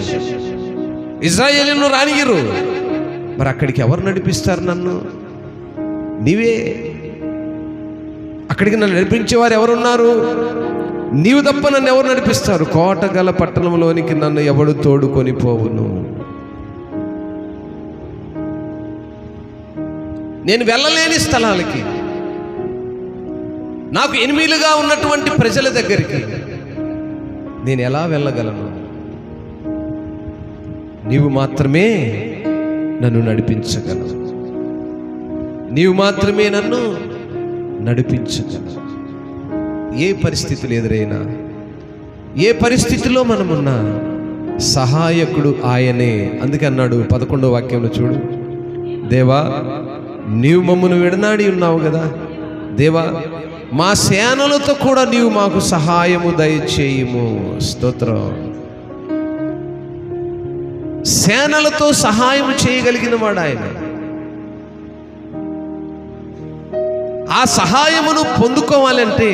A: ఇజ్రాయేలును రానియరు, మరి అక్కడికి ఎవరు నడిపిస్తారు నన్ను? నీవే. అక్కడికి నన్ను నడిపించేవారు ఎవరున్నారు? నీవు తప్ప నన్ను ఎవరు నడిపిస్తారు? కోటగల పట్టణంలోనికి నన్ను ఎవడు తోడుకొని పోవును. నేను వెళ్ళలేని స్థలాలకి, నాకు ఎనిమిలుగా ఉన్నటువంటి ప్రజల దగ్గరికి నేను ఎలా వెళ్ళగలను? నీవు మాత్రమే నన్ను నడిపించగలవు, నీవు మాత్రమే నన్ను నడిపించగలవు. ఏ పరిస్థితులు ఎదురైనా, ఏ పరిస్థితిలో మనమున్నా సహాయకుడు ఆయనే. అందుకే అన్నాడు 11వ వాక్యంలో, చూడు, దేవా నీవు మమ్మను విడనాడి ఉన్నావు కదా, దేవా మా సేనలతో కూడా నీవు మాకు సహాయము దయచేయుము. స్తోత్రం. సేనలతో సహాయం చేయగలిగిన వాడు ఆయన. ఆ సహాయమును పొందుకోవాలంటే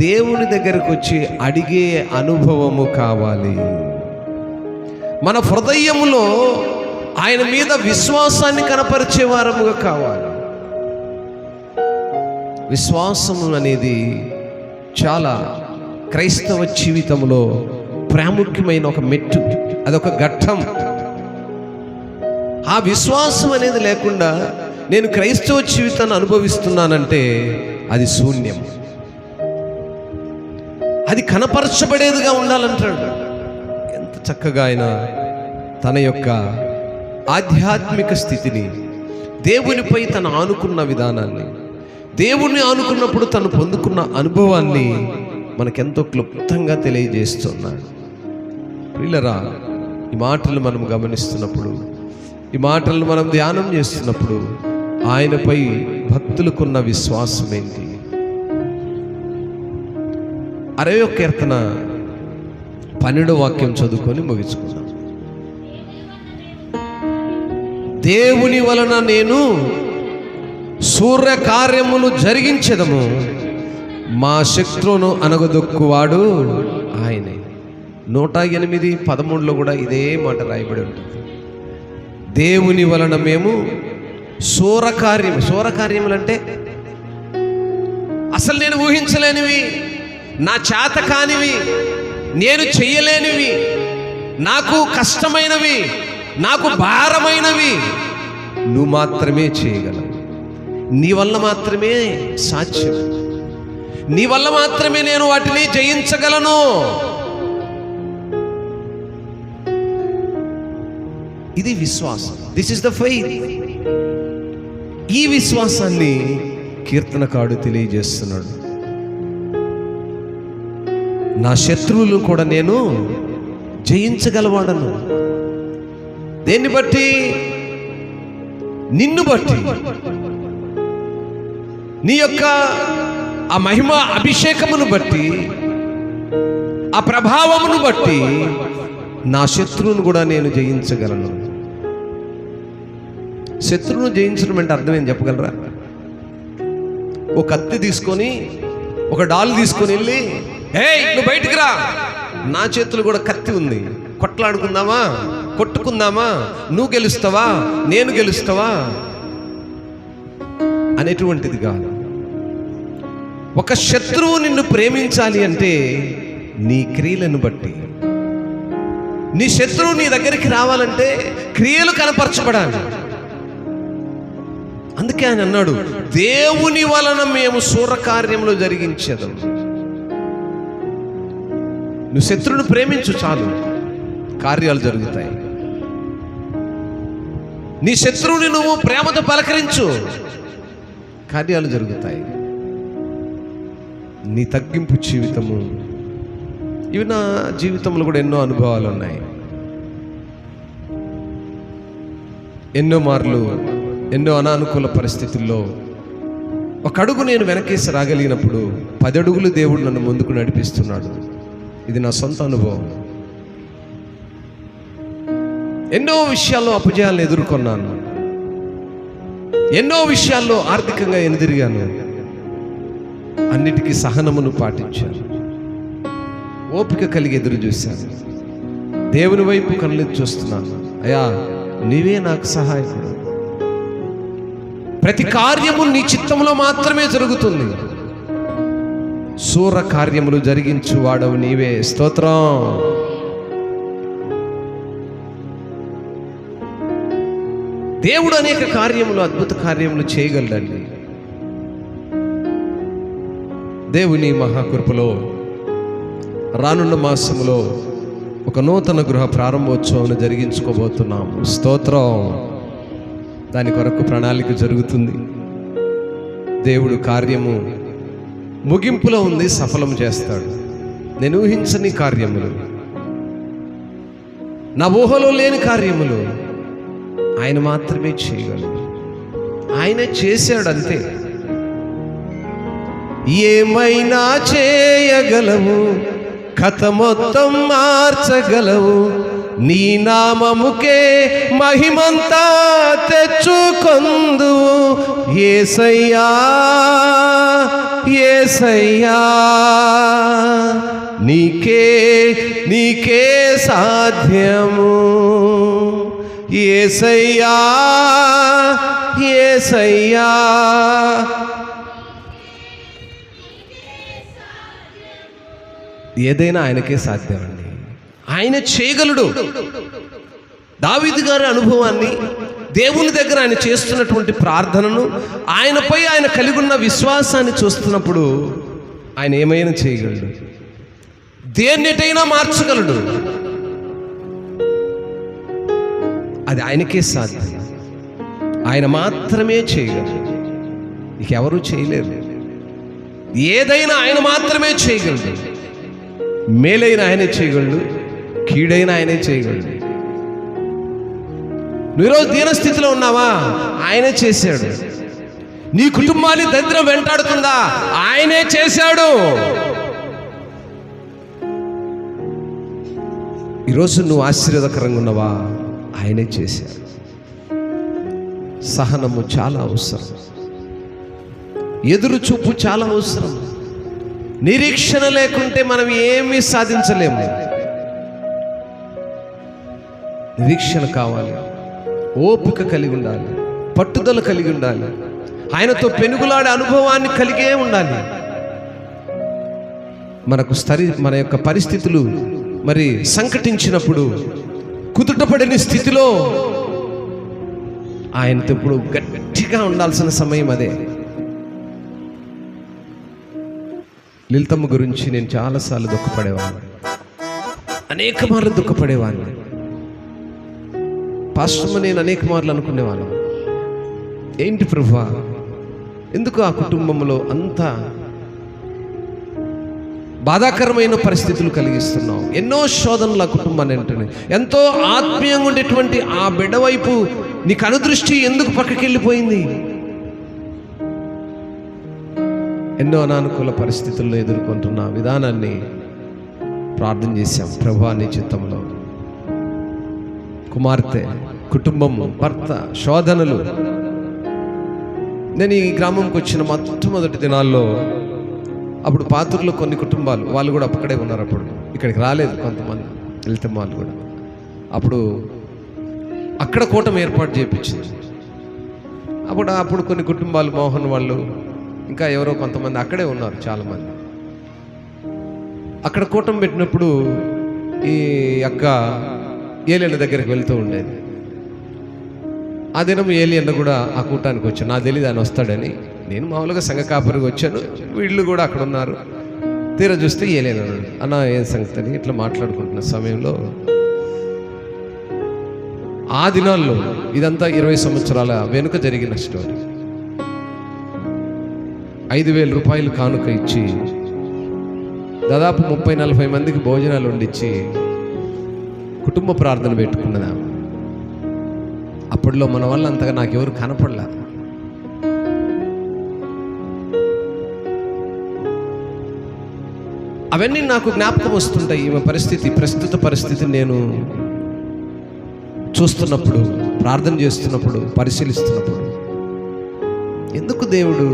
A: దేవుని దగ్గరకు వచ్చి అడిగే అనుభవము కావాలి. మన హృదయములో ఆయన మీద విశ్వాసాన్ని కనపరిచే వారముగా కావాలి. విశ్వాసము అనేది చాలా క్రైస్తవ జీవితంలో ప్రాముఖ్యమైన ఒక మెట్టు, అదొక ఘట్టం. ఆ విశ్వాసం అనేది లేకుండా నేను క్రైస్తవ జీవితాన్ని అనుభవిస్తున్నానంటే అది శూన్యం. అది కనపరచబడేదిగా ఉండాలంటాడు. ఎంత చక్కగా ఆయన తన యొక్క ఆధ్యాత్మిక స్థితిని, దేవునిపై తను ఆనుకున్న విధానాన్ని, దేవుణ్ణి ఆనుకున్నప్పుడు తను పొందుకున్న అనుభవాన్ని మనకెంతో క్లుప్తంగా తెలియజేస్తున్నాడు. ప్రియులరా, ఈ మాటలు మనం గమనిస్తున్నప్పుడు, ఈ మాటలను మనం ధ్యానం చేస్తున్నప్పుడు ఆయనపై భక్తులకున్న విశ్వాసం ఏంటి? 60వ కీర్తన 12వ వాక్యం చదువుకొని ముగించుకుందాం. దేవుని వలన నేను సూర్య కార్యములు జరిగించెదము, మా శత్రువును అనగదొక్కువాడు ఆయనే. 108:13 కూడా ఇదే మాట రాయబడి ఉంటుంది. దేవుని వలన మేము సూరకార్యములు అంటే అసలు నేను ఊహించలేనివి, నా చేత కానివి, నేను చెయ్యలేనివి, నాకు కష్టమైనవి, నాకు భారమైనవి నువ్వు మాత్రమే చేయగలవు. నీ వల్ల మాత్రమే సాధ్యం, నీ వల్ల మాత్రమే నేను వాటిని జయించగలను. ఇది విశ్వాసం. This is the faith. ఈ విశ్వాసాన్ని కీర్తనకారుడు తెలియజేస్తున్నాడు. నా శత్రువులు కూడా నేను జయించగలవాడను. దేన్ని బట్టి? నిన్ను బట్టి, నీ యొక్క ఆ మహిమ అభిషేకమును బట్టి, ఆ ప్రభావమును బట్టి నా శత్రువును కూడా నేను జయించగలను. శత్రువును జయించడం అంటే అర్థం ఏం చెప్పగలరా? ఒక కత్తి తీసుకొని, ఒక డాల్ తీసుకొని వెళ్ళి, ఏయ్ నువ్వు బయటికి రా, నా చేతులు కూడా కత్తి ఉంది, కొట్లాడుకుందామా, కొట్టుకుందామా, నువ్వు గెలుస్తావా నేను గెలుస్తావా అనేటువంటిది కాదు. ఒక శత్రువు నిన్ను ప్రేమించాలి అంటే నీ క్రియలను బట్టి. నీ శత్రువు నీ దగ్గరికి రావాలంటే క్రియలు కనపరచబడాలి. అందుకే ఆయన అన్నాడు, దేవుని వలన మేము శూరకార్యములు జరిగించేదాం. నువ్వు శత్రువును ప్రేమించు చాలు, కార్యాలు జరుగుతాయి. నీ శత్రువుని నువ్వు ప్రేమతో పలకరించు, కార్యాలు జరుగుతాయి. నీ తగ్గింపు జీవితము, ఇవి నా జీవితంలో కూడా ఎన్నో అనుభవాలు ఉన్నాయి. ఎన్నో మార్లు ఎన్నో అనానుకూల పరిస్థితుల్లో ఒక అడుగు నేను వెనకేసి రాగలిగినప్పుడు 10 అడుగులు దేవుడు నన్ను ముందుకు నడిపిస్తున్నాడు. ఇది నా సొంత అనుభవం. ఎన్నో విషయాల్లో అపజయాలను ఎదుర్కొన్నాను. ఎన్నో విషయాల్లో ఆర్థికంగా ఎదురుగాను. అన్నిటికీ సహనమును పాటించాను. ఓపిక కలిగి ఎదురు చూశాను. దేవుని వైపు కళ్ళెత్తి చూస్తున్నాను. అయ్యా నీవే నాకు సహాయకుడు. ప్రతి కార్యము నీ చిత్తంలో మాత్రమే జరుగుతుంది. శూర కార్యములు జరిగించు వాడవు నీవే. స్తోత్రం. దేవుడు అనేక కార్యములు, అద్భుత కార్యములు చేయగలడండి. దేవుని మహాకృపలో రానున్న మాసములో ఒక నూతన గృహ ప్రారంభోత్సవం జరిగించుకోబోతున్నాము. స్తోత్రం. దాని కొరకు ప్రణాళిక జరుగుతుంది. దేవుడు కార్యము ముగింపులో ఉంది, సఫలం చేస్తాడు. నేను ఊహించని కార్యములు, నా ఊహలో లేని కార్యములు ఆయన మాత్రమే చేయగలడు. ఆయన చేశాడు అంతే. ఏమైనా చేయగలవు, కథ మొత్తం మార్చగలవు, నీ నామముకే మహిమంతా తెచ్చుకొందువు. యేసయ్యా యేసయ్యా నీకే సాధ్యము. యేసయ్యా యేసయ్యా ఏదైనా ఆయనకే సాధ్యమండి. ఆయన చేయగలడు. దావీదు గారి అనుభవాన్ని, దేవుని దగ్గర ఆయన చేస్తున్నటువంటి ప్రార్థనను, ఆయనపై ఆయన కలిగి ఉన్న విశ్వాసాన్ని చూస్తున్నప్పుడు ఆయన ఏమైనా చేయగలడు. దేన్నెటైనా మార్చగలడు. అది ఆయనకే సాధ్యం. ఆయన మాత్రమే చేయగలడు. ఇంకెవరూ చేయలేరు. ఏదైనా ఆయన మాత్రమే చేయగలడు. మేలైన ఆయనే చేయగలడు, కీడైన ఆయనే చేయగలడు. నువ్వు ఈరోజు దీనస్థితిలో ఉన్నావా? ఆయనే చేశాడు. నీ కుటుంబాన్ని దరిద్రం వెంటాడుతుందా? ఆయనే చేశాడు. ఈరోజు నువ్వు ఆశీర్వాదకరంగా ఉన్నావా? ఆయనే చేశాడు. సహనము చాలా అవసరం. ఎదురు చూపు చాలా అవసరం. నిరీక్షణ లేకుంటే మనం ఏమీ సాధించలేము. నిరీక్షణ కావాలి. ఓపిక కలిగి ఉండాలి. పట్టుదల కలిగి ఉండాలి. ఆయనతో పెనుగులాడే అనుభవాన్ని కలిగే ఉండాలి. మన యొక్క పరిస్థితులు మరి సంకటించినప్పుడు, కుదుటపడిన స్థితిలో ఆయనతో ఇప్పుడు గట్టిగా ఉండాల్సిన సమయం అదే. లలితమ్మ గురించి నేను చాలాసార్లు దుఃఖపడేవాడిని. అనేక మార్లు దుఃఖపడేవాడిని. పాస్టర్మ నేను అనేక మార్లు అనుకునేవాళ్ళం, ఏంటి ప్రభువా ఎందుకు ఆ కుటుంబంలో అంత బాధాకరమైన పరిస్థితులు కలిగిస్తున్నావు? ఎన్నో శోధనలు ఆ కుటుంబాన్ని ఏంటని, ఎంతో ఆత్మీయంగా ఉండేటువంటి ఆ బిడ్డ వైపు నీకు అనుదృష్టి ఎందుకు పక్కకి వెళ్ళిపోయింది? ఎన్నో అనానుకూల పరిస్థితుల్లో ఎదుర్కొంటున్న విధానాన్ని ప్రార్థన చేశాం. ప్రభువా నీ చిత్తంలో కుమార్తె, కుటుంబము, భర్త, శోధనలు. నేను ఈ గ్రామంకి వచ్చిన మొట్టమొదటి దినాల్లో అప్పుడు పాతూరులో కొన్ని కుటుంబాలు వాళ్ళు కూడా అక్కడే ఉన్నారు. అప్పుడు ఇక్కడికి రాలేదు కొంతమంది, వెళ్తే వాళ్ళు కూడా అప్పుడు అక్కడ కూటమి ఏర్పాటు చేయించింది. అప్పుడు కొన్ని కుటుంబాలు, మోహన్ వాళ్ళు ఇంకా ఎవరో కొంతమంది అక్కడే ఉన్నారు చాలామంది. అక్కడ కూటమి పెట్టినప్పుడు ఈ అక్క ఏలియన్న దగ్గరికి వెళ్తూ ఉండేది. ఆ దినం ఏలియన్న కూడా ఆ కూటానికి వచ్చాను. నాకు తెలియదు ఆయన వస్తాడని. నేను మామూలుగా సంఘ కాపరికి వచ్చాను, వీళ్ళు కూడా అక్కడ ఉన్నారు. తీరా చూస్తే ఏలియన్న అన్నాడు, అన్న ఏం సంగతి అని ఇట్లా మాట్లాడుకుంటున్న సమయంలో ఆ దినాల్లో ఇదంతా 20 సంవత్సరాల వెనుక జరిగిన స్టోరీ. 5,000 రూపాయలు కానుక ఇచ్చి దాదాపు 30-40 మందికి భోజనాలు వండించి కుటుంబ ప్రార్థన పెట్టుకున్నదా. అప్పట్లో మన వల్ల అంతగా నాకెవరు కనపడలా. అవన్నీ నాకు జ్ఞాపకం వస్తుంటాయి. ఈమె పరిస్థితి, ప్రస్తుత పరిస్థితి నేను చూస్తున్నప్పుడు, ప్రార్థన చేస్తున్నప్పుడు, పరిశీలిస్తున్నప్పుడు ఎందుకు దేవుడు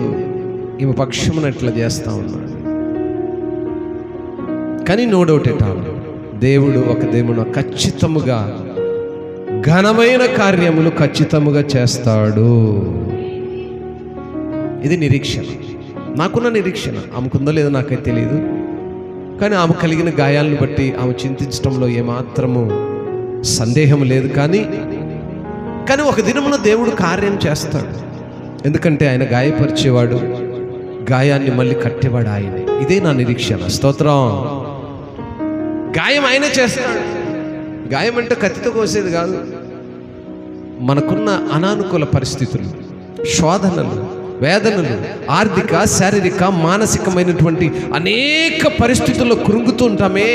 A: ఈమె పక్షమున ఇట్లా చేస్తా ఉన్నాడు? కానీ నో డౌట్ ఎట్ ఆల్, దేవుడు ఒక దేవుడు ఖచ్చితముగా ఘనమైన కార్యములు ఖచ్చితముగా చేస్తాడు. ఇది నిరీక్షణ, నాకున్న నిరీక్షణ. ఆమెకుందో లేదో నాకైతే తెలియదు, కానీ ఆమె కలిగిన గాయాలను బట్టి ఆమె చింతించడంలో ఏమాత్రము సందేహం లేదు. కానీ ఒక దినమున దేవుడు కార్యం చేస్తాడు. ఎందుకంటే ఆయన గాయపరిచేవాడు, గాయాన్ని మళ్ళీ కట్టేవాడు ఆయనే. ఇదే నా నిరీక్షణ. స్తోత్రం. గాయం ఆయనే చేస్తాడు. గాయం అంటే కత్తితో కోసేది కాదు. మనకున్న అనానుకూల పరిస్థితులు, శోధనలు, వేదనలు, ఆర్థిక, శారీరక, మానసికమైనటువంటి అనేక పరిస్థితుల్లో కృంగుతూ ఉంటామే,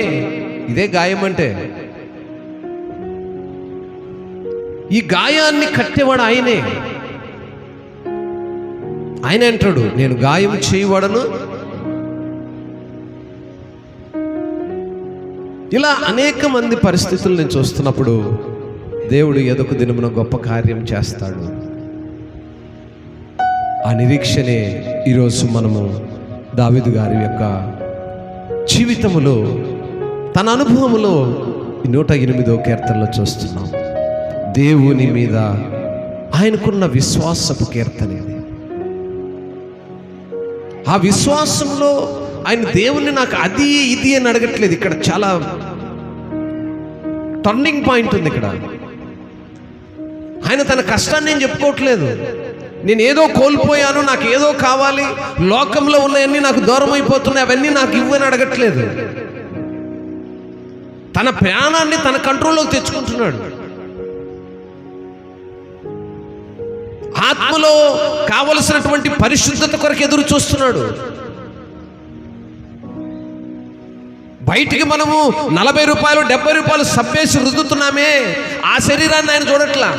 A: ఇదే గాయం అంటే. ఈ గాయాన్ని కట్టేవాడు ఆయనే. ఆయన అంటాడు, నేను గాయం చేయవాడను. ఇలా అనేక మంది పరిస్థితులు నేను చూస్తున్నప్పుడు దేవుడు ఏదొక దినమున గొప్ప కార్యం చేస్తాడు. ఆ నిరీక్షనే ఈరోజు మనము దావీదు గారి యొక్క జీవితములో, తన అనుభవములో 108వ కీర్తనలో చూస్తున్నాం. దేవుని మీద ఆయనకున్న విశ్వాసపు కీర్తన. ఆ విశ్వాసంలో ఆయన దేవుణ్ణి నాకు అది ఇది అని అడగట్లేదు. ఇక్కడ చాలా టర్నింగ్ పాయింట్ ఉంది. ఇక్కడ ఆయన తన కష్టాన్ని నేను చెప్పుకోవట్లేదు. నేను ఏదో కోల్పోయాను, నాకు ఏదో కావాలి, లోకంలో ఉన్నాయన్నీ నాకు దూరం అయిపోతున్నాయి, అవన్నీ నాకు ఇవ్వని అడగట్లేదు. తన ప్రాణాన్ని తన కంట్రోల్లోకి తెచ్చుకుంటున్నాడు. ఆత్మలో కావలసినటువంటి పరిశుద్ధత కొరకు ఎదురు చూస్తున్నాడు. బయటికి మనము 40 రూపాయలు 70 రూపాయలు సబ్బేసి రుద్దుతున్నామే, ఆ శరీరాన్ని ఆయన చూడట్లా.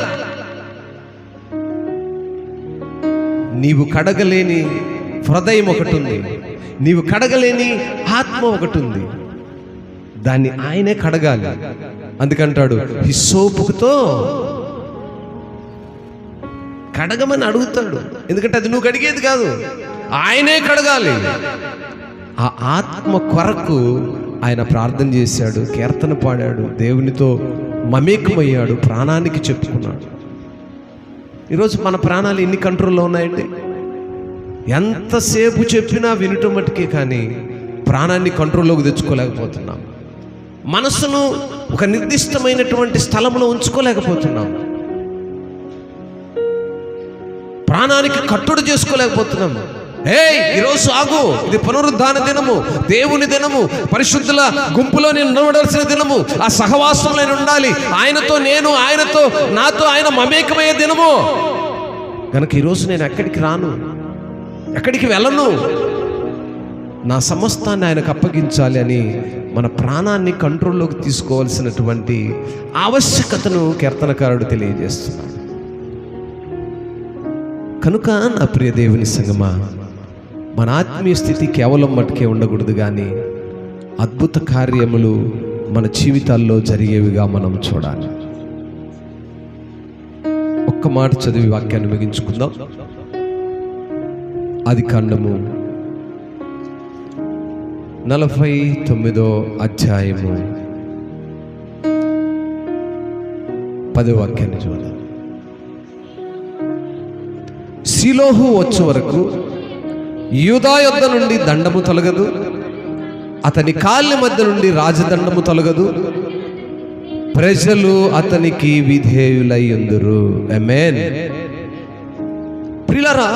A: నీవు కడగలేని హృదయం ఒకటి ఉంది, నీవు కడగలేని ఆత్మ ఒకటి ఉంది. దాన్ని ఆయనే కడగాలి. అందుకంటాడు, హిస్సోపుతో కడగమని అడుగుతాడు. ఎందుకంటే అది నువ్వు కడిగేది కాదు, ఆయనే కడగాలి. ఆ ఆత్మ కొరకు ఆయన ప్రార్థన చేశాడు, కీర్తన పాడాడు, దేవునితో మమేకమయ్యాడు, ప్రాణానికి చెప్పుకున్నాడు. ఈరోజు మన ప్రాణాలు ఎన్ని కంట్రోల్లో ఉన్నాయండి? ఎంతసేపు చెప్పినా వినటం మట్టుకే, కానీ ప్రాణాన్ని కంట్రోల్లోకి తెచ్చుకోలేకపోతున్నాం. మనసును ఒక నిర్దిష్టమైనటువంటి స్థలంలో ఉంచుకోలేకపోతున్నాం. ప్రాణానికి కట్టుడు చేసుకోలేకపోతున్నాం. ఈరోజు ఆగు, ఇది పునరుద్ధాన దినము, దేవుని దినము, పరిశుద్ధుల గుంపులో నేను నిలబడాల్సిన దినము, ఆ సహవాసంలో నేను ఉండాలి, ఆయనతో నేను, ఆయనతో నాతో ఆయన మమేకమయ్యే దినము కనుక ఈరోజు నేను ఎక్కడికి రాను, ఎక్కడికి వెళ్ళను, నా సమస్తాన్ని ఆయనకు అప్పగించాలి అని మన ప్రాణాన్ని కంట్రోల్లోకి తీసుకోవాల్సినటువంటి ఆవశ్యకతను కీర్తనకారుడు తెలియజేస్తున్నాడు. కనుక నా ప్రియ దేవుని సంగమా, మన ఆత్మీయ స్థితి కేవలం మటుకే ఉండకూడదు, కానీ అద్భుత కార్యములు మన జీవితాల్లో జరిగేవిగా మనం చూడాలి. ఒక్క మాట చదివి వాక్యాన్ని ముగించుకుందాం. ఆదికాండము 49వ అధ్యాయము 10వ వాక్యాన్ని చూద్దాం. షిలోహు వచ్చే వరకు యూదా యొద్ద నుండి దండము తొలగదు, అతని కాళ్ళ మధ్య నుండి రాజదండము తొలగదు, ప్రజలు అతనికి విధేయులయ్యుందురు. ఆమేన్. ప్రియులారా,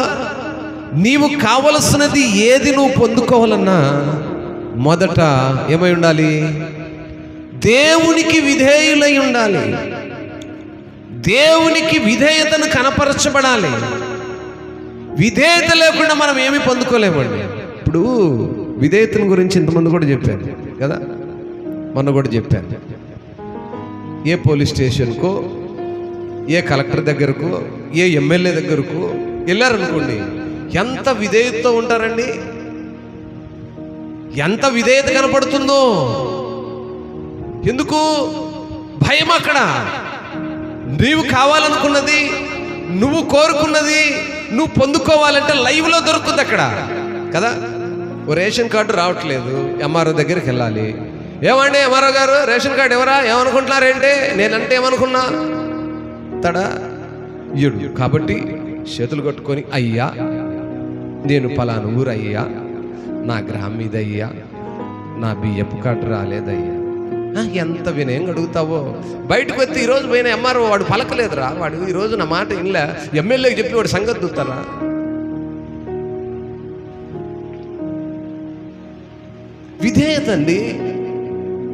A: నీవు కావలసినది ఏది నువ్వు పొందుకోవాలన్నా మొదట ఏమై ఉండాలి? దేవునికి విధేయులై ఉండాలి. దేవునికి విధేయతను కనపరచబడాలి. విధేయత లేకుండా మనం ఏమి పొందుకోలేమండి. ఇప్పుడు విధేయతను గురించి ఇంతమంది కూడా చెప్పాను కదా, మొన్న కూడా చెప్పాను. ఏ పోలీస్ స్టేషన్కో, ఏ కలెక్టర్ దగ్గరకు, ఏ ఎమ్మెల్యే దగ్గరకు వెళ్ళారనుకోండి, ఎంత విధేయతతో ఉంటారండి, ఎంత విధేయత కనపడుతుందో. ఎందుకు? భయం. అక్కడ నీవు కావాలనుకున్నది, నువ్వు కోరుకున్నది నువ్వు పొందుకోవాలంటే లైవ్లో దొరుకుతుంది అక్కడ కదా. ఓ రేషన్ కార్డు రావట్లేదు, ఎంఆర్ఓ దగ్గరికి వెళ్ళాలి. ఏమండి ఎంఆర్ఓ గారు, రేషన్ కార్డు ఎవరా, ఏమనుకుంటున్నారేంటి, నేనంటే ఏమనుకున్నా తడా ఇయ్యడు. కాబట్టి చేతులు కట్టుకొని, అయ్యా నేను పలానా ఊరు అయ్యా, నా గ్రామం ఇదయ్యా, నా బియ్యపు కార్డు రాలేదయ్యా. ఎంత వినయం అడుగుతావో. బయటకు వచ్చి ఈరోజు పోయిన ఎంఆర్ఓ వాడు పలకలేదురా, వాడు ఈరోజు నా మాట ఇలా ఎమ్మెల్యేకి చెప్పి వాడు సంగతి చూస్తారా? విధేయత అండి.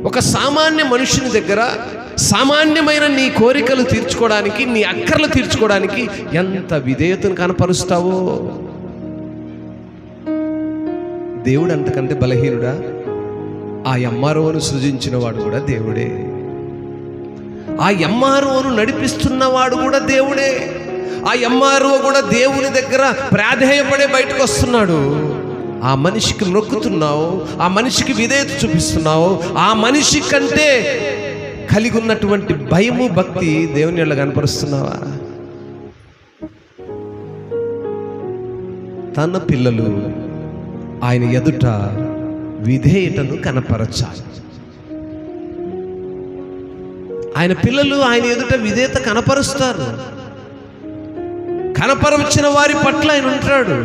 A: ఒక సామాన్య మనుషుని దగ్గర సామాన్యమైన నీ కోరికలు తీర్చుకోవడానికి, నీ అక్కర్లు తీర్చుకోవడానికి ఎంత విధేయతను కనపరుస్తావో. దేవుడు అంతకంటే బలహీనుడా? ఆ ఎంఆర్ఓను సృజించిన వాడు కూడా దేవుడే. ఆ ఎంఆర్ఓను నడిపిస్తున్నవాడు కూడా దేవుడే. ఆ ఎంఆర్ఓ కూడా దేవుని దగ్గర ప్రాధేయపడే బయటకు వస్తున్నాడు. ఆ మనిషికి మొక్కుతున్నావు, ఆ మనిషికి విధేయత చూపిస్తున్నావు, ఆ మనిషి కంటే కలిగి ఉన్నటువంటి భయము, భక్తి దేవుని వల్ల కనపరుస్తున్నావా? తన పిల్లలు ఆయన ఎదుట విధేయతను కనపరచాలి. ఆయన పిల్లలు ఆయన ఎదుట విధేయత కనపరుస్తారు. కనపరచిన వారి పట్ల ఆయన ఉంటాడు.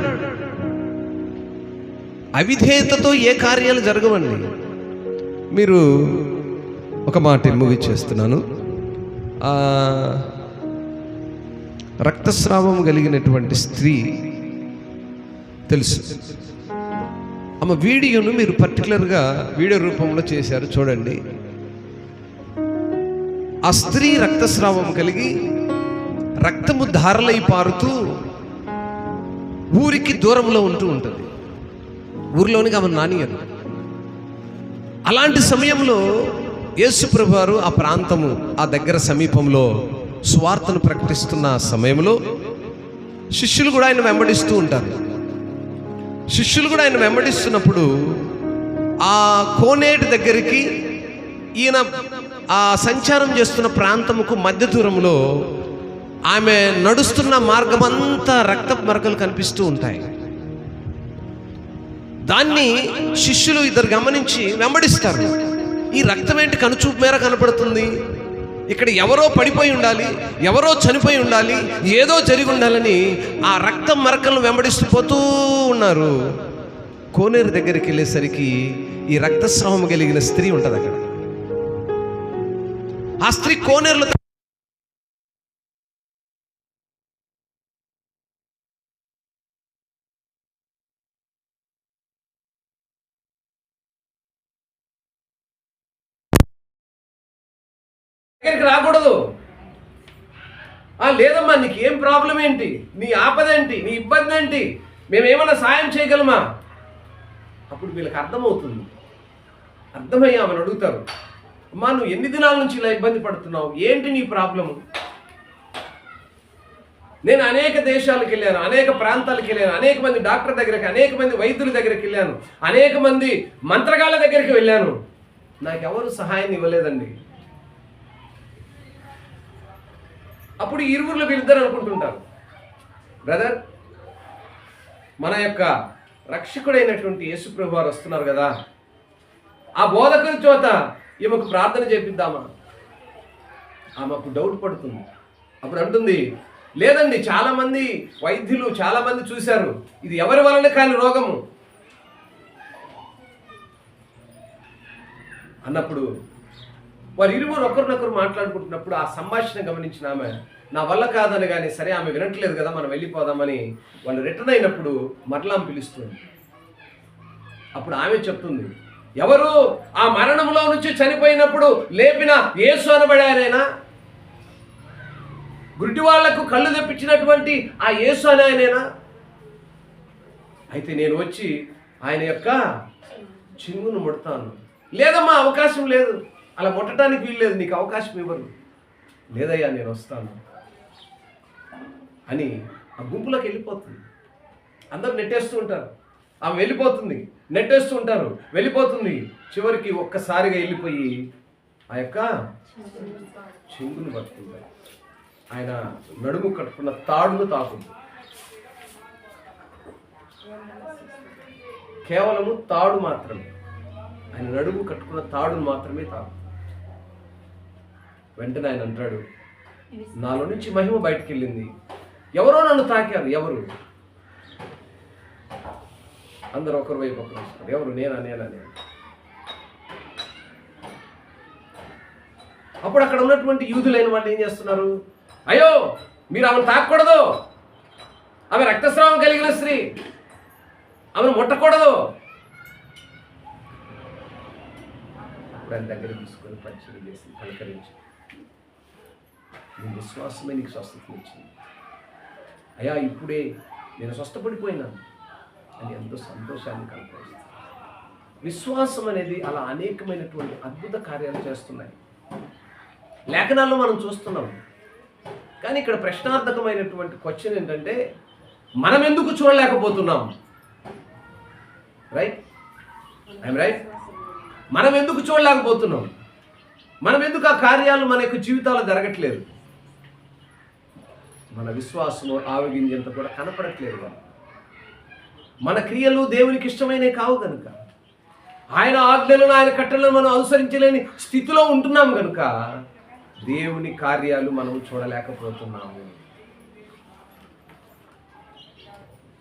A: అవిధేయతతో ఏ కార్యాలు జరగవండి. మీరు ఒక మాట ముగిచేస్తున్నాను. రక్తస్రావం కలిగినటువంటి స్త్రీ తెలుసు. ఆమె వీడియోను మీరు పర్టికులర్గా వీడియో రూపంలో చేశారు, చూడండి. ఆ స్త్రీ రక్తస్రావం కలిగి రక్తము ధారలై పారుతూ ఊరికి దూరంలో ఉంటూ ఉంటుంది. ఊరిలోనికి ఆమె నానియరు. అలాంటి సమయంలో యేసు ప్రభువారు ఆ ప్రాంతము, ఆ దగ్గర సమీపంలో సువార్తను ప్రకటిస్తున్న సమయంలో శిష్యులు కూడా ఆయన వెంబడిస్తూ ఉంటారు. శిష్యులు కూడా ఆయన వెంబడిస్తున్నప్పుడు ఆ కోనేటి దగ్గరికి, ఈయన ఆ సంచారం చేస్తున్న ప్రాంతముకు మధ్య దూరంలో ఆమె నడుస్తున్న మార్గం అంతా రక్తపు మరకలు కనిపిస్తూ ఉంటాయి. దాన్ని శిష్యులు ఇద్దరు గమనించి వెంబడిస్తారు. ఈ రక్తం ఏంటి కనుచూపు మేర కనపడుతుంది, ఇక్కడ ఎవరో పడిపోయి ఉండాలి, ఎవరో చనిపోయి ఉండాలి, ఏదో జరిగి ఉండాలని ఆ రక్తం మరకలను వెంబడిస్తూ పోతూ ఉన్నారు. కోనేరు దగ్గరికి వెళ్ళేసరికి ఈ రక్తస్రావం కలిగిన స్త్రీ ఉంటుంది అక్కడ. ఆ స్త్రీ కోనేరులో దగ్గరికి రాకూడదు. లేదమ్మా, నీకు ఏం ప్రాబ్లం ఏంటి, నీ ఆపద ఏంటి, నీ ఇబ్బంది ఏంటి, మేమేమన్నా సాయం చేయగలమా? అప్పుడు వీళ్ళకి అర్థమవుతుంది. అర్థమయ్యి ఆమెను అడుగుతారు, అమ్మా నువ్వు ఎన్ని దినాల నుంచి ఇలా ఇబ్బంది పడుతున్నావు, ఏంటి నీ ప్రాబ్లము? నేను అనేక దేశాలకు వెళ్ళాను, అనేక ప్రాంతాలకు వెళ్ళాను, అనేక మంది డాక్టర్ దగ్గరికి, అనేక మంది వైద్యుల దగ్గరికి వెళ్ళాను, అనేక మంది మంత్రగాళ్ళ దగ్గరికి వెళ్ళాను, నాకు ఎవరు సహాయం ఇవ్వలేదండి. అప్పుడు ఇరువురులో వీళ్ళిద్దరు అనుకుంటుంటారు, బ్రదర్ మన యొక్క రక్షకుడైనటువంటి యేసుప్రభు వారు వస్తున్నారు కదా, ఆ బోధకుని చోట ఈమెకు ప్రార్థన చేపిద్దామా? ఆమెకు డౌట్ పడుతుంది. అప్పుడు అంటుంది, లేదండి చాలామంది వైద్యులు చాలామంది చూశారు, ఇది ఎవరి వలన కాని రోగము అన్నప్పుడు వారు ఇరువురు ఒకరినొకరు మాట్లాడుకుంటున్నప్పుడు ఆ సంభాషణ గమనించిన ఆమె నా వల్ల కాదని కానీ, సరే ఆమె వినట్లేదు కదా మనం వెళ్ళిపోదామని వాళ్ళు రిటర్న్ అయినప్పుడు మరలా పిలుస్తుంది. అప్పుడు ఆమె చెప్తుంది, ఎవరు ఆ మరణంలో నుంచి చనిపోయినప్పుడు లేపిన యేసు అనబడారేనా? గుడ్డి వాళ్లకు కళ్ళు తెప్పించినటువంటి ఆ యేసు అని ఆయనేనా? అయితే నేను వచ్చి ఆయన యొక్క చెంగును ముడతాను. లేదమ్మా అవకాశం లేదు, అలా ముట్టడానికి వీల్లేదు, నీకు అవకాశం ఇవ్వరు. లేదయ్యా నేను వస్తాను అని ఆ గుంపులోకి వెళ్ళిపోతుంది. అందరూ నెట్టేస్తూ ఉంటారు, ఆమె వెళ్ళిపోతుంది, నెట్టేస్తూ ఉంటారు, వెళ్ళిపోతుంది. చివరికి ఒక్కసారిగా వెళ్ళిపోయి ఆ యొక్క చెంగును పట్టుకుంటారు. ఆయన నడుము కట్టుకున్న తాడును తాకుంది. కేవలము తాడు మాత్రమే, ఆయన నడుము కట్టుకున్న తాడును మాత్రమే తాకు. వెంటనే ఆయన అంటాడు, నాలో నుంచి మహిమ బయటికి వెళ్ళింది, ఎవరో నన్ను తాకారు. ఎవరు? అందరూ ఒకరి వైపు ఒకరు వస్తారు. ఎవరు? నేనా. అప్పుడు అక్కడ ఉన్నటువంటి యూదులైన వాళ్ళు ఏం చేస్తున్నారు, అయ్యో మీరు ఆమెను తాకూడదు, ఆమె రక్తస్రావం కలిగిన స్త్రీ, ఆమెను ముట్టకూడదు. దాని దగ్గర తీసుకొని పరిచయం చేసి పలకరించి, నీ విశ్వాసమే నీకు స్వస్థతనిచ్చింది, అయ్యా ఇప్పుడే నేను స్వస్థపడిపోయినాను అని ఎంతో సంతోషాన్ని కలుగుతుంది. విశ్వాసం అనేది అలా అనేకమైనటువంటి అద్భుత కార్యాలు చేస్తున్నాయి. లేఖనాల్లో మనం చూస్తున్నాం. కానీ ఇక్కడ ప్రశ్నార్థకమైనటువంటి క్వశ్చన్ ఏంటంటే, మనం ఎందుకు చూడలేకపోతున్నాం? రైట్? I'm right? మనం ఎందుకు చూడలేకపోతున్నాం? మనం ఎందుకు ఆ కార్యాలు మన యొక్క జీవితాల్లో జరగట్లేదు? మన విశ్వాసము ఆవగింజంత కూడా కనపడట్లేదు. మన క్రియలు దేవునికి ఇష్టమైనవి కావు కనుక, ఆయన ఆజ్ఞలను ఆయన కట్టలను మనం అనుసరించలేని స్థితిలో ఉంటున్నాం కనుక దేవుని కార్యాలు మనం చూడలేకపోతున్నాము.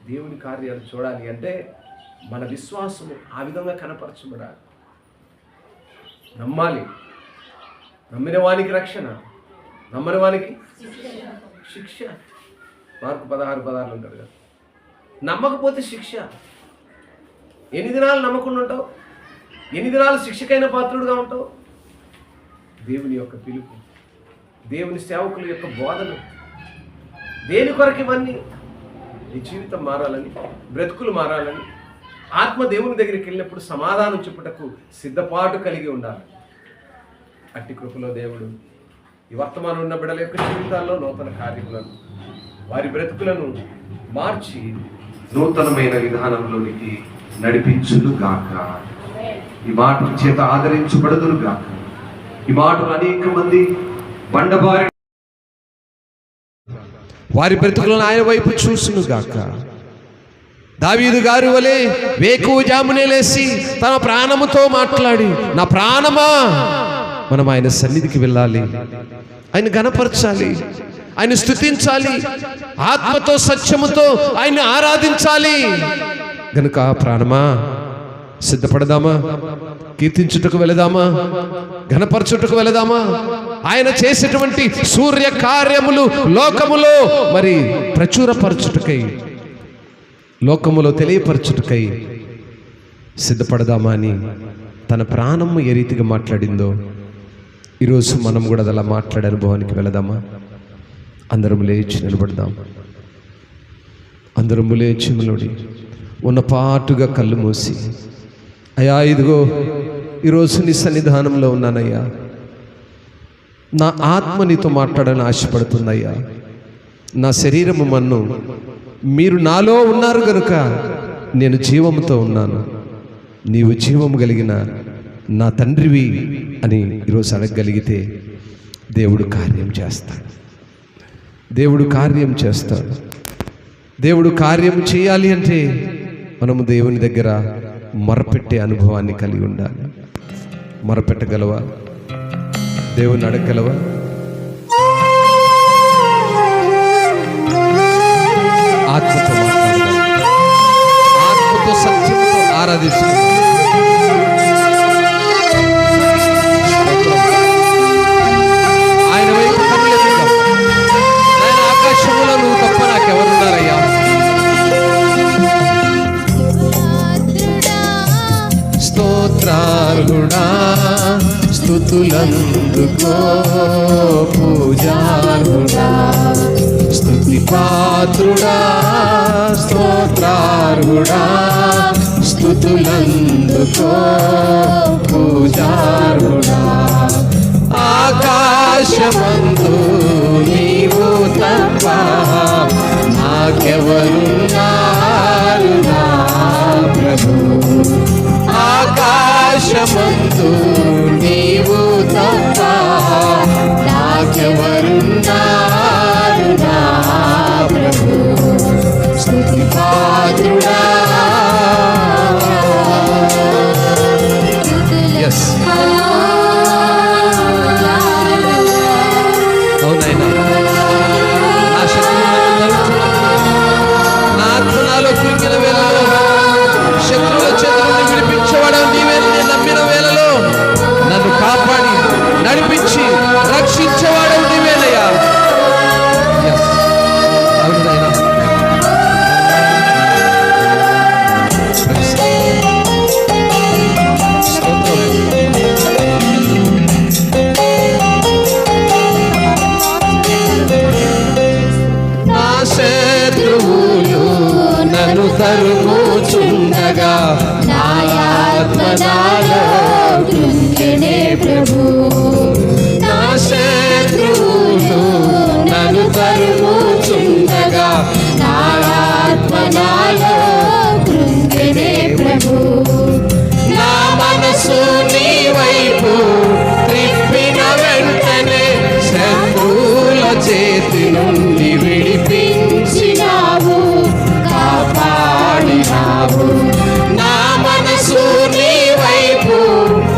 A: దేవుని కార్యాలు చూడాలి అంటే మన విశ్వాసము ఆ విధంగా కనపరచబడాలి. నమ్మాలి. నమ్మిన వానికి రక్షణ, నమ్మని వానికి శిక్ష. మార్కు 16:16 ఉంటారు కదా. నమ్మకపోతే శిక్ష. ఎన్ని దినాలు నమ్మకుండా ఉంటావు? ఎన్ని దినాలు శిక్షకైన పాత్రుడుగా ఉంటావు? దేవుని యొక్క పిలుపు, దేవుని సేవకుల యొక్క బోధన, దేని కొరకు ఇవన్నీ? నీ జీవితం మారాలని, బ్రతుకులు మారాలని, ఆత్మ దేవుని దగ్గరికి వెళ్ళినప్పుడు సమాధానం చెప్పుటకు సిద్ధపాటు కలిగి ఉండాలి. అట్టి కృపలో దేవుడు ఈ వర్తమానం ఉన్న బిడ్డల యొక్క జీవితాల్లో నూతన కార్యములను, వారి బ్రతుకులను మార్చి నూతనమైన విధానంలోనికి నడిపించును గాక. ఈ మాట చేత ఆదరించబడదును గాక. ఈ మాటలు అనేక మంది బండబారి వారి బ్రతుకులను ఆయన వైపు చూసును గాక. దావీదు గారి వలె వేకువజామునే లేసి తన ప్రాణముతో మాట్లాడి, నా ప్రాణమా, మనం ఆయన సన్నిధికి వెళ్ళాలి, ఆయన గణపరచాలి, ఆయన స్తుతించాలి, ఆత్మతో సత్యముతో ఆయన ఆరాధించాలి. గనుక ప్రాణమా సిద్ధపడదామా? కీర్తించుటకు వెళదామా? ఘనపరచుటకు వెళదామా? ఆయన చేసేటువంటి సూర్య కార్యములు లోకములో మరి ప్రచురపరచుటకై, లోకములో తెలియపరచుటకై సిద్ధపడదామా అని తన ప్రాణము ఏ రీతిగా మాట్లాడిందో ఈరోజు మనం కూడా అది అలా మాట్లాడే అనుభవానికి వెళదామా? అందరం లేచి నిలబడదాం. అందరం లేచి నిలబడి ఉన్న పాటుగా కళ్ళు మూసి, అయ్యా ఇదిగో ఈరోజు నీ సన్నిధానంలో ఉన్నానయ్యా, నా ఆత్మ నీతో మాట్లాడాలని ఆశపడుతుందయ్యా. నా శరీరము మన్ను, మీరు నాలో ఉన్నారు కనుక నేను జీవముతో ఉన్నాను. నీవు జీవము కలిగిన నా తండ్రివి అని ఈరోజు అడగగలిగితే దేవుడు కార్యం చేస్తాడు. దేవుడు కార్యం చేస్తాడు. దేవుడు కార్యం చేయాలి అంటే మనము దేవుని దగ్గర మొరపెట్టే అనుభవాన్ని కలిగి ఉండాలి. మొరపెట్టగలవా? దేవుని అడగగలవా? ఆత్మతో మాట్లాడదాం. ఆత్మతో సత్యంతో ఆరాధిస్తాం. ఆయన వైపు కనులెత్తుదాం. ఆయన ఆకాశంలో నువ్వు తప్ప నాకెవరున్నారయ్యా? స్తోత్రార్హుడా, స్తుతులందుకో పూజార్హుడా, స్తుతి పాత్రుడా, స్తోత్రార్హుడా, స్తుతులందుకో పూజార్హుడా. ఆకాశమందు నీవు తప్ప నాకెవరున్నారు నా ప్రభు. ఆకాశమందు నీవు తప్ప నాకెవరున్నారు నా ప్రభు. స్తుతి పాత్రుడా. ఎస్, అవునైనా నా శత్రువులను నా ఆత్మనాలో కురికిన వేళలో శత్రువుల చేతులను విడిపించేవాడు నీవే. నేను నమ్మిన వేళలో నన్ను కాపాడి నడిపించి రక్షించేవాడు నీవేనయ్యా. అవునైనా నన్ను తరుముచుండగా నా ఆత్మ నాలో కృంగెనే ప్రభు. నా శత్రువులు నన్ను తరుముచుండగా నా ఆత్మ నాలో కృంగెనే ప్రభు. నా మనసు నీ వైపు త్రిప్పిన వెంటనే శత్రువుల చేతి నుండి విడిపించినావు, కాపాడినావు. నా మనసు నీ వైపు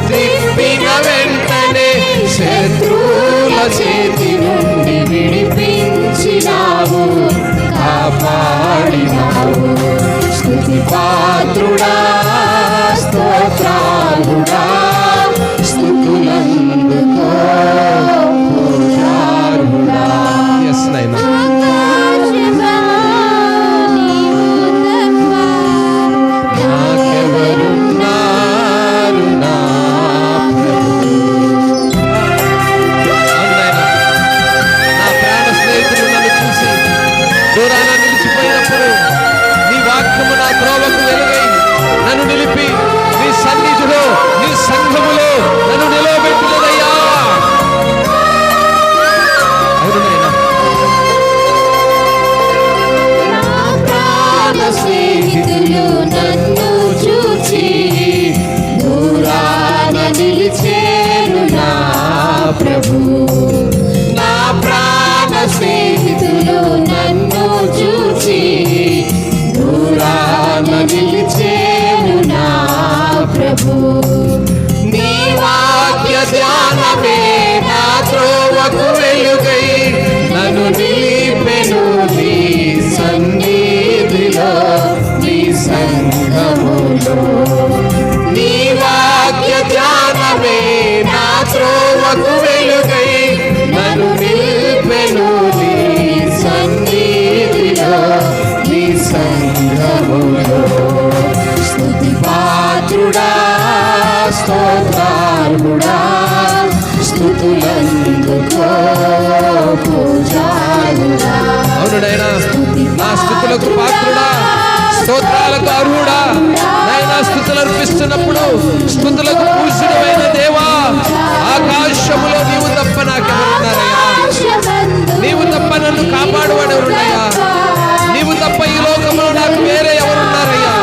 A: త్రిప్పిన వెంటనే శత్రువుల చేతి నుండి విడిపించినావు, కాపాడినావు. స్తుతి పాత్రుడా, స్తోత్రాలుడా, స్తుతులందుకో పూజార్హుడా. ఎస్ నైనా దూరాన నిలిచిపోయినప్పుడు నీ వాక్యము నా త్రోవకు వెలుగై నన్ను నిలిపి నీ సన్నిధిలో నీ సంఘములో నన్ను నిలవబెట్టుదయ్యా. అవునైనా స్నేహితులు నన్ను చూచి దూరాన నిలిచేను నా ప్రభు. నా ప్రాణ స్నేహితులు నన్ను చూచి దూరాన నిలిచేను నా ప్రభు. నీ వాక్య ధ్యానమే నా త్రోవకు వెలుగై నన్ను నిలిపెను నీ సన్నిధిలో నీ సంఘములో. నీ వాక్య ధ్యానమే నా త్రోవకు వెలుగై నన్ను నిలిపెను నీ సన్నిధిలో నీ సంఘములో. స్తుతి పాత్రుడా, స్తోత్రార్హుడా, స్తుతుల నాయనా, నా స్తుతులకు పాత్రుడా, స్తోత్రాలకు అర్హుడా నాయనా. స్తుతులు అర్పిస్తున్నప్పుడు స్తుతులకు పూజితమైన దేవా, ఆకాశములో నీవు తప్ప నాకెవరున్నారయ్యా? నీవు తప్ప నన్ను కాపాడువాడెవరున్నాయా? నీవు తప్ప ఈ లోకంలో నాకు వేరే ఎవరున్నారయ్యా?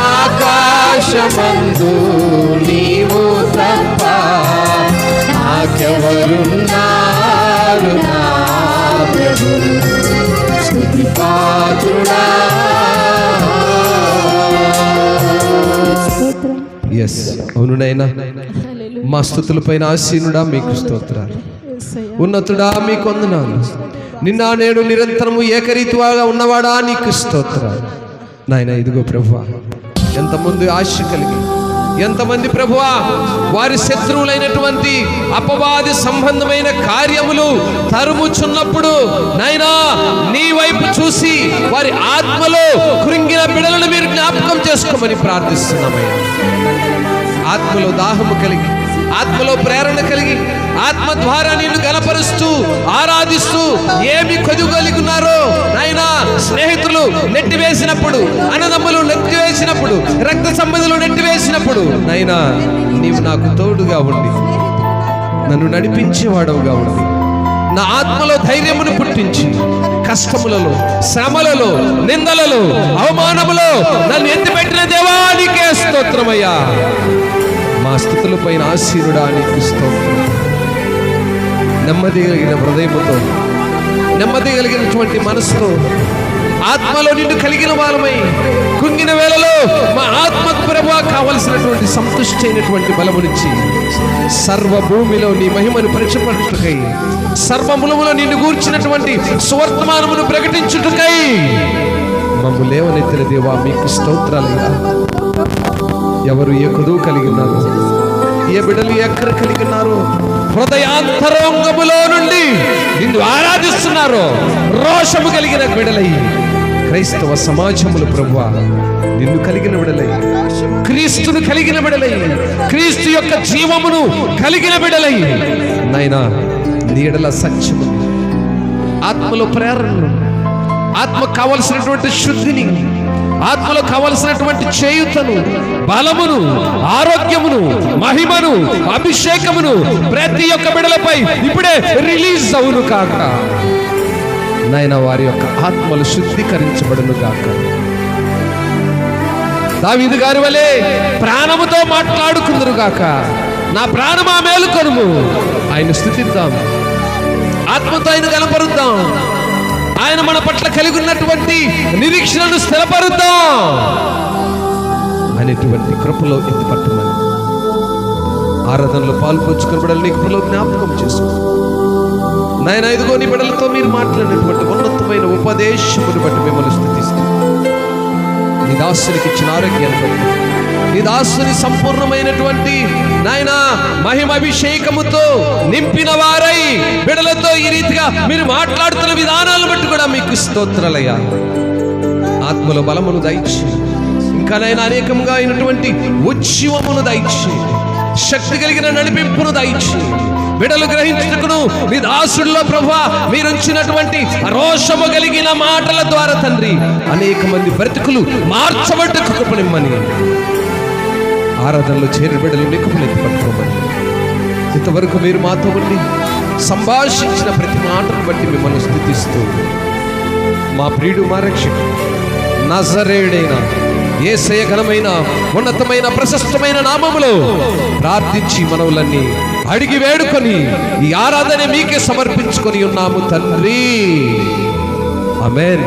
A: ఆకాశమందు నీవు తప్ప నాకెవరున్నారు నా ప్రభు? స్తుతి పాత్రుడా. ఎస్, అవును నాయనా, మా స్తుతుల పైన ఆసీనుడా మీకు స్తోత్రాలు. ఉన్నతుడా మీకు వందనాలు. నిన్న నేడు నిరంతరము ఏకరీతిగా ఉన్నవాడా నీకు స్తోత్రాలు నాయన. ఇదిగో ప్రభువా, ఎంతమంది ఆశ కలిగి, ఎంతమంది ప్రభువా వారి శత్రువులైనటువంటి అపవాది సంబంధమైన కార్యములు తరుముచున్నప్పుడు నాయనా నీ వైపు చూసి వారి ఆత్మలో కృంగిన బిడలను మీరు జ్ఞాపకం చేసుకోమని ప్రార్థిస్తున్నామయ్యా. ఆత్మలో దాహము కలిగి, ఆత్మలో ప్రేరణ కలిగి, ఆత్మ ద్వారా నిన్ను గణపరుస్తూ ఆరాధిస్తూ ఏమి కొదుగలిగున్నారో నాయనా, స్నేహితులు నెట్టివేసినప్పుడు, అన్నదమ్ములు నెట్టివేసినప్పుడు, రక్త సంబంధులు నెట్టివేసినప్పుడు నాయనా నీవు నాకు తోడుగా ఉండి నన్ను నడిపించేవాడవుగా ఉండి నా ఆత్మలో ధైర్యమును పుట్టించి కష్టములలో, శ్రమలలో, నిందలలో, అవమానములో నన్ను ఎత్తిపెట్టిన దేవా నీకే స్తోత్రమయ్యా. మా స్థుతుల పైన ఆశీనుడా నీకు స్తోత్రం. నెమ్మది కలిగిన హృదయముతో, నెమ్మది కలిగినటువంటి మనసుతో, ఆత్మలో నిన్ను కలిగిన వారమై కుంగిన వేళలో మా ఆత్మకు ప్రభువా కావలసినటువంటి సంతుష్టి అయినటువంటి బలమునిచ్చి సర్వభూమిలో నీ మహిమను ప్రచురపరచుటకై, సర్వములములో నిన్ను గూర్చినటువంటి సువర్తమానమును ప్రకటించుటకై మమ్ము లేవనెత్తిన దేవా మీకు స్తోత్రాలయ్యా. ఎవరు ఏ కొదువు కలిగి ఉన్నారు, ఏ బిడ్డలు ఎక్కడ కలిగి ఉన్నారు, హృదయాంతరంగములో నుండి నిన్ను ఆరాధిస్తున్నారు రోషము కలిగిన బిడ్డలై క్రైస్తవ సమాజములు ప్రభువా నిన్ను కలిగిన బిడ్డలై, క్రీస్తును కలిగిన బిడ్డలై, క్రీస్తు యొక్క జీవమును కలిగిన బిడ్డలై నాయనా నీడల సత్యము, ఆత్మలో ప్రేరణను, ఆత్మ కావలసినటువంటి శుద్ధిని, ఆత్మలో కావలసినటువంటి చేయుతను, బలమును, ఆరోగ్యమును, మహిమను, అభిషేకమును ప్రతి ఒక్క బిడ్డలపై ఇప్పుడే రిలీజ్ అవును కాక నాయన. వారి యొక్క ఆత్మలు శుద్ధీకరించబడును కాక. దావీదు గారి వలె ప్రాణముతో మాట్లాడుకుందరు గాక. నా ప్రాణమా మేలుకొనుము, ఆయన స్తుతిద్దాం, ఆత్మతో ఆయన కనపరుద్దాం, ఆయన మన పట్ల కలిగి ఉన్నటువంటి నిరీక్షణను స్థిరపరుద్దాం అనేటువంటి కృపలో ఎత్తిపట్టమని ఆరాధనలో పాల్పంచుకుని బిడ్డలు నీ కృపలో జ్ఞాపకం చేసుకో నాయన. ఇదిగో నీ బిడ్డలతో మీరు మాట్లాడినటువంటి ఉన్నతమైన ఉపదేశమును బట్టి మిమ్మల్ని స్తుతిస్తూ, నీ దాసునికి ఇచ్చిన ఆరోగ్యాన్ని బట్టి, నీ దాసుని సంపూర్ణమైనటువంటి నాయన మహిమాభిషేకముతో నింపిన వారై బిడలతో ఈ రీతిగా మీరు మాట్లాడుతున్న విధానాలను బట్టి కూడా మీకు స్తోత్రాలయ్యా. ఆత్మలో బలమును దయచి, ఇంకా నైనా అనేకంగా అయినటువంటి ఉజ్జీవమును దయచి, శక్తి కలిగిన నడిపింపును దయచి బిడలు గ్రహించుటకును నీ దాసుల్లో ప్రభువా మీరుంచినటువంటి రోషము కలిగిన మాటల ద్వారా తండ్రి అనేక మంది బ్రతుకులు మార్చబడ్డకు కృపనిమ్మని ఆరాధనలో చేరి బిడ్డలు నీకు పట్టుకోమని ఇంతవరకు మీరు మాతో ఉండి సంభాషించిన ప్రతి మాటను బట్టి మిమ్మల్ని స్తుతిస్తూ మా ప్రియుడు మా రక్షకుడు నజరేయుడైన యేసయ్య ఘనమైన ఉన్నతమైన ప్రశస్తమైన నామములో ప్రార్థించి మనవులన్నీ అడిగి వేడుకొని ఈ ఆరాధన మీకే సమర్పించుకొని ఉన్నాము తండ్రి. ఆమేన్.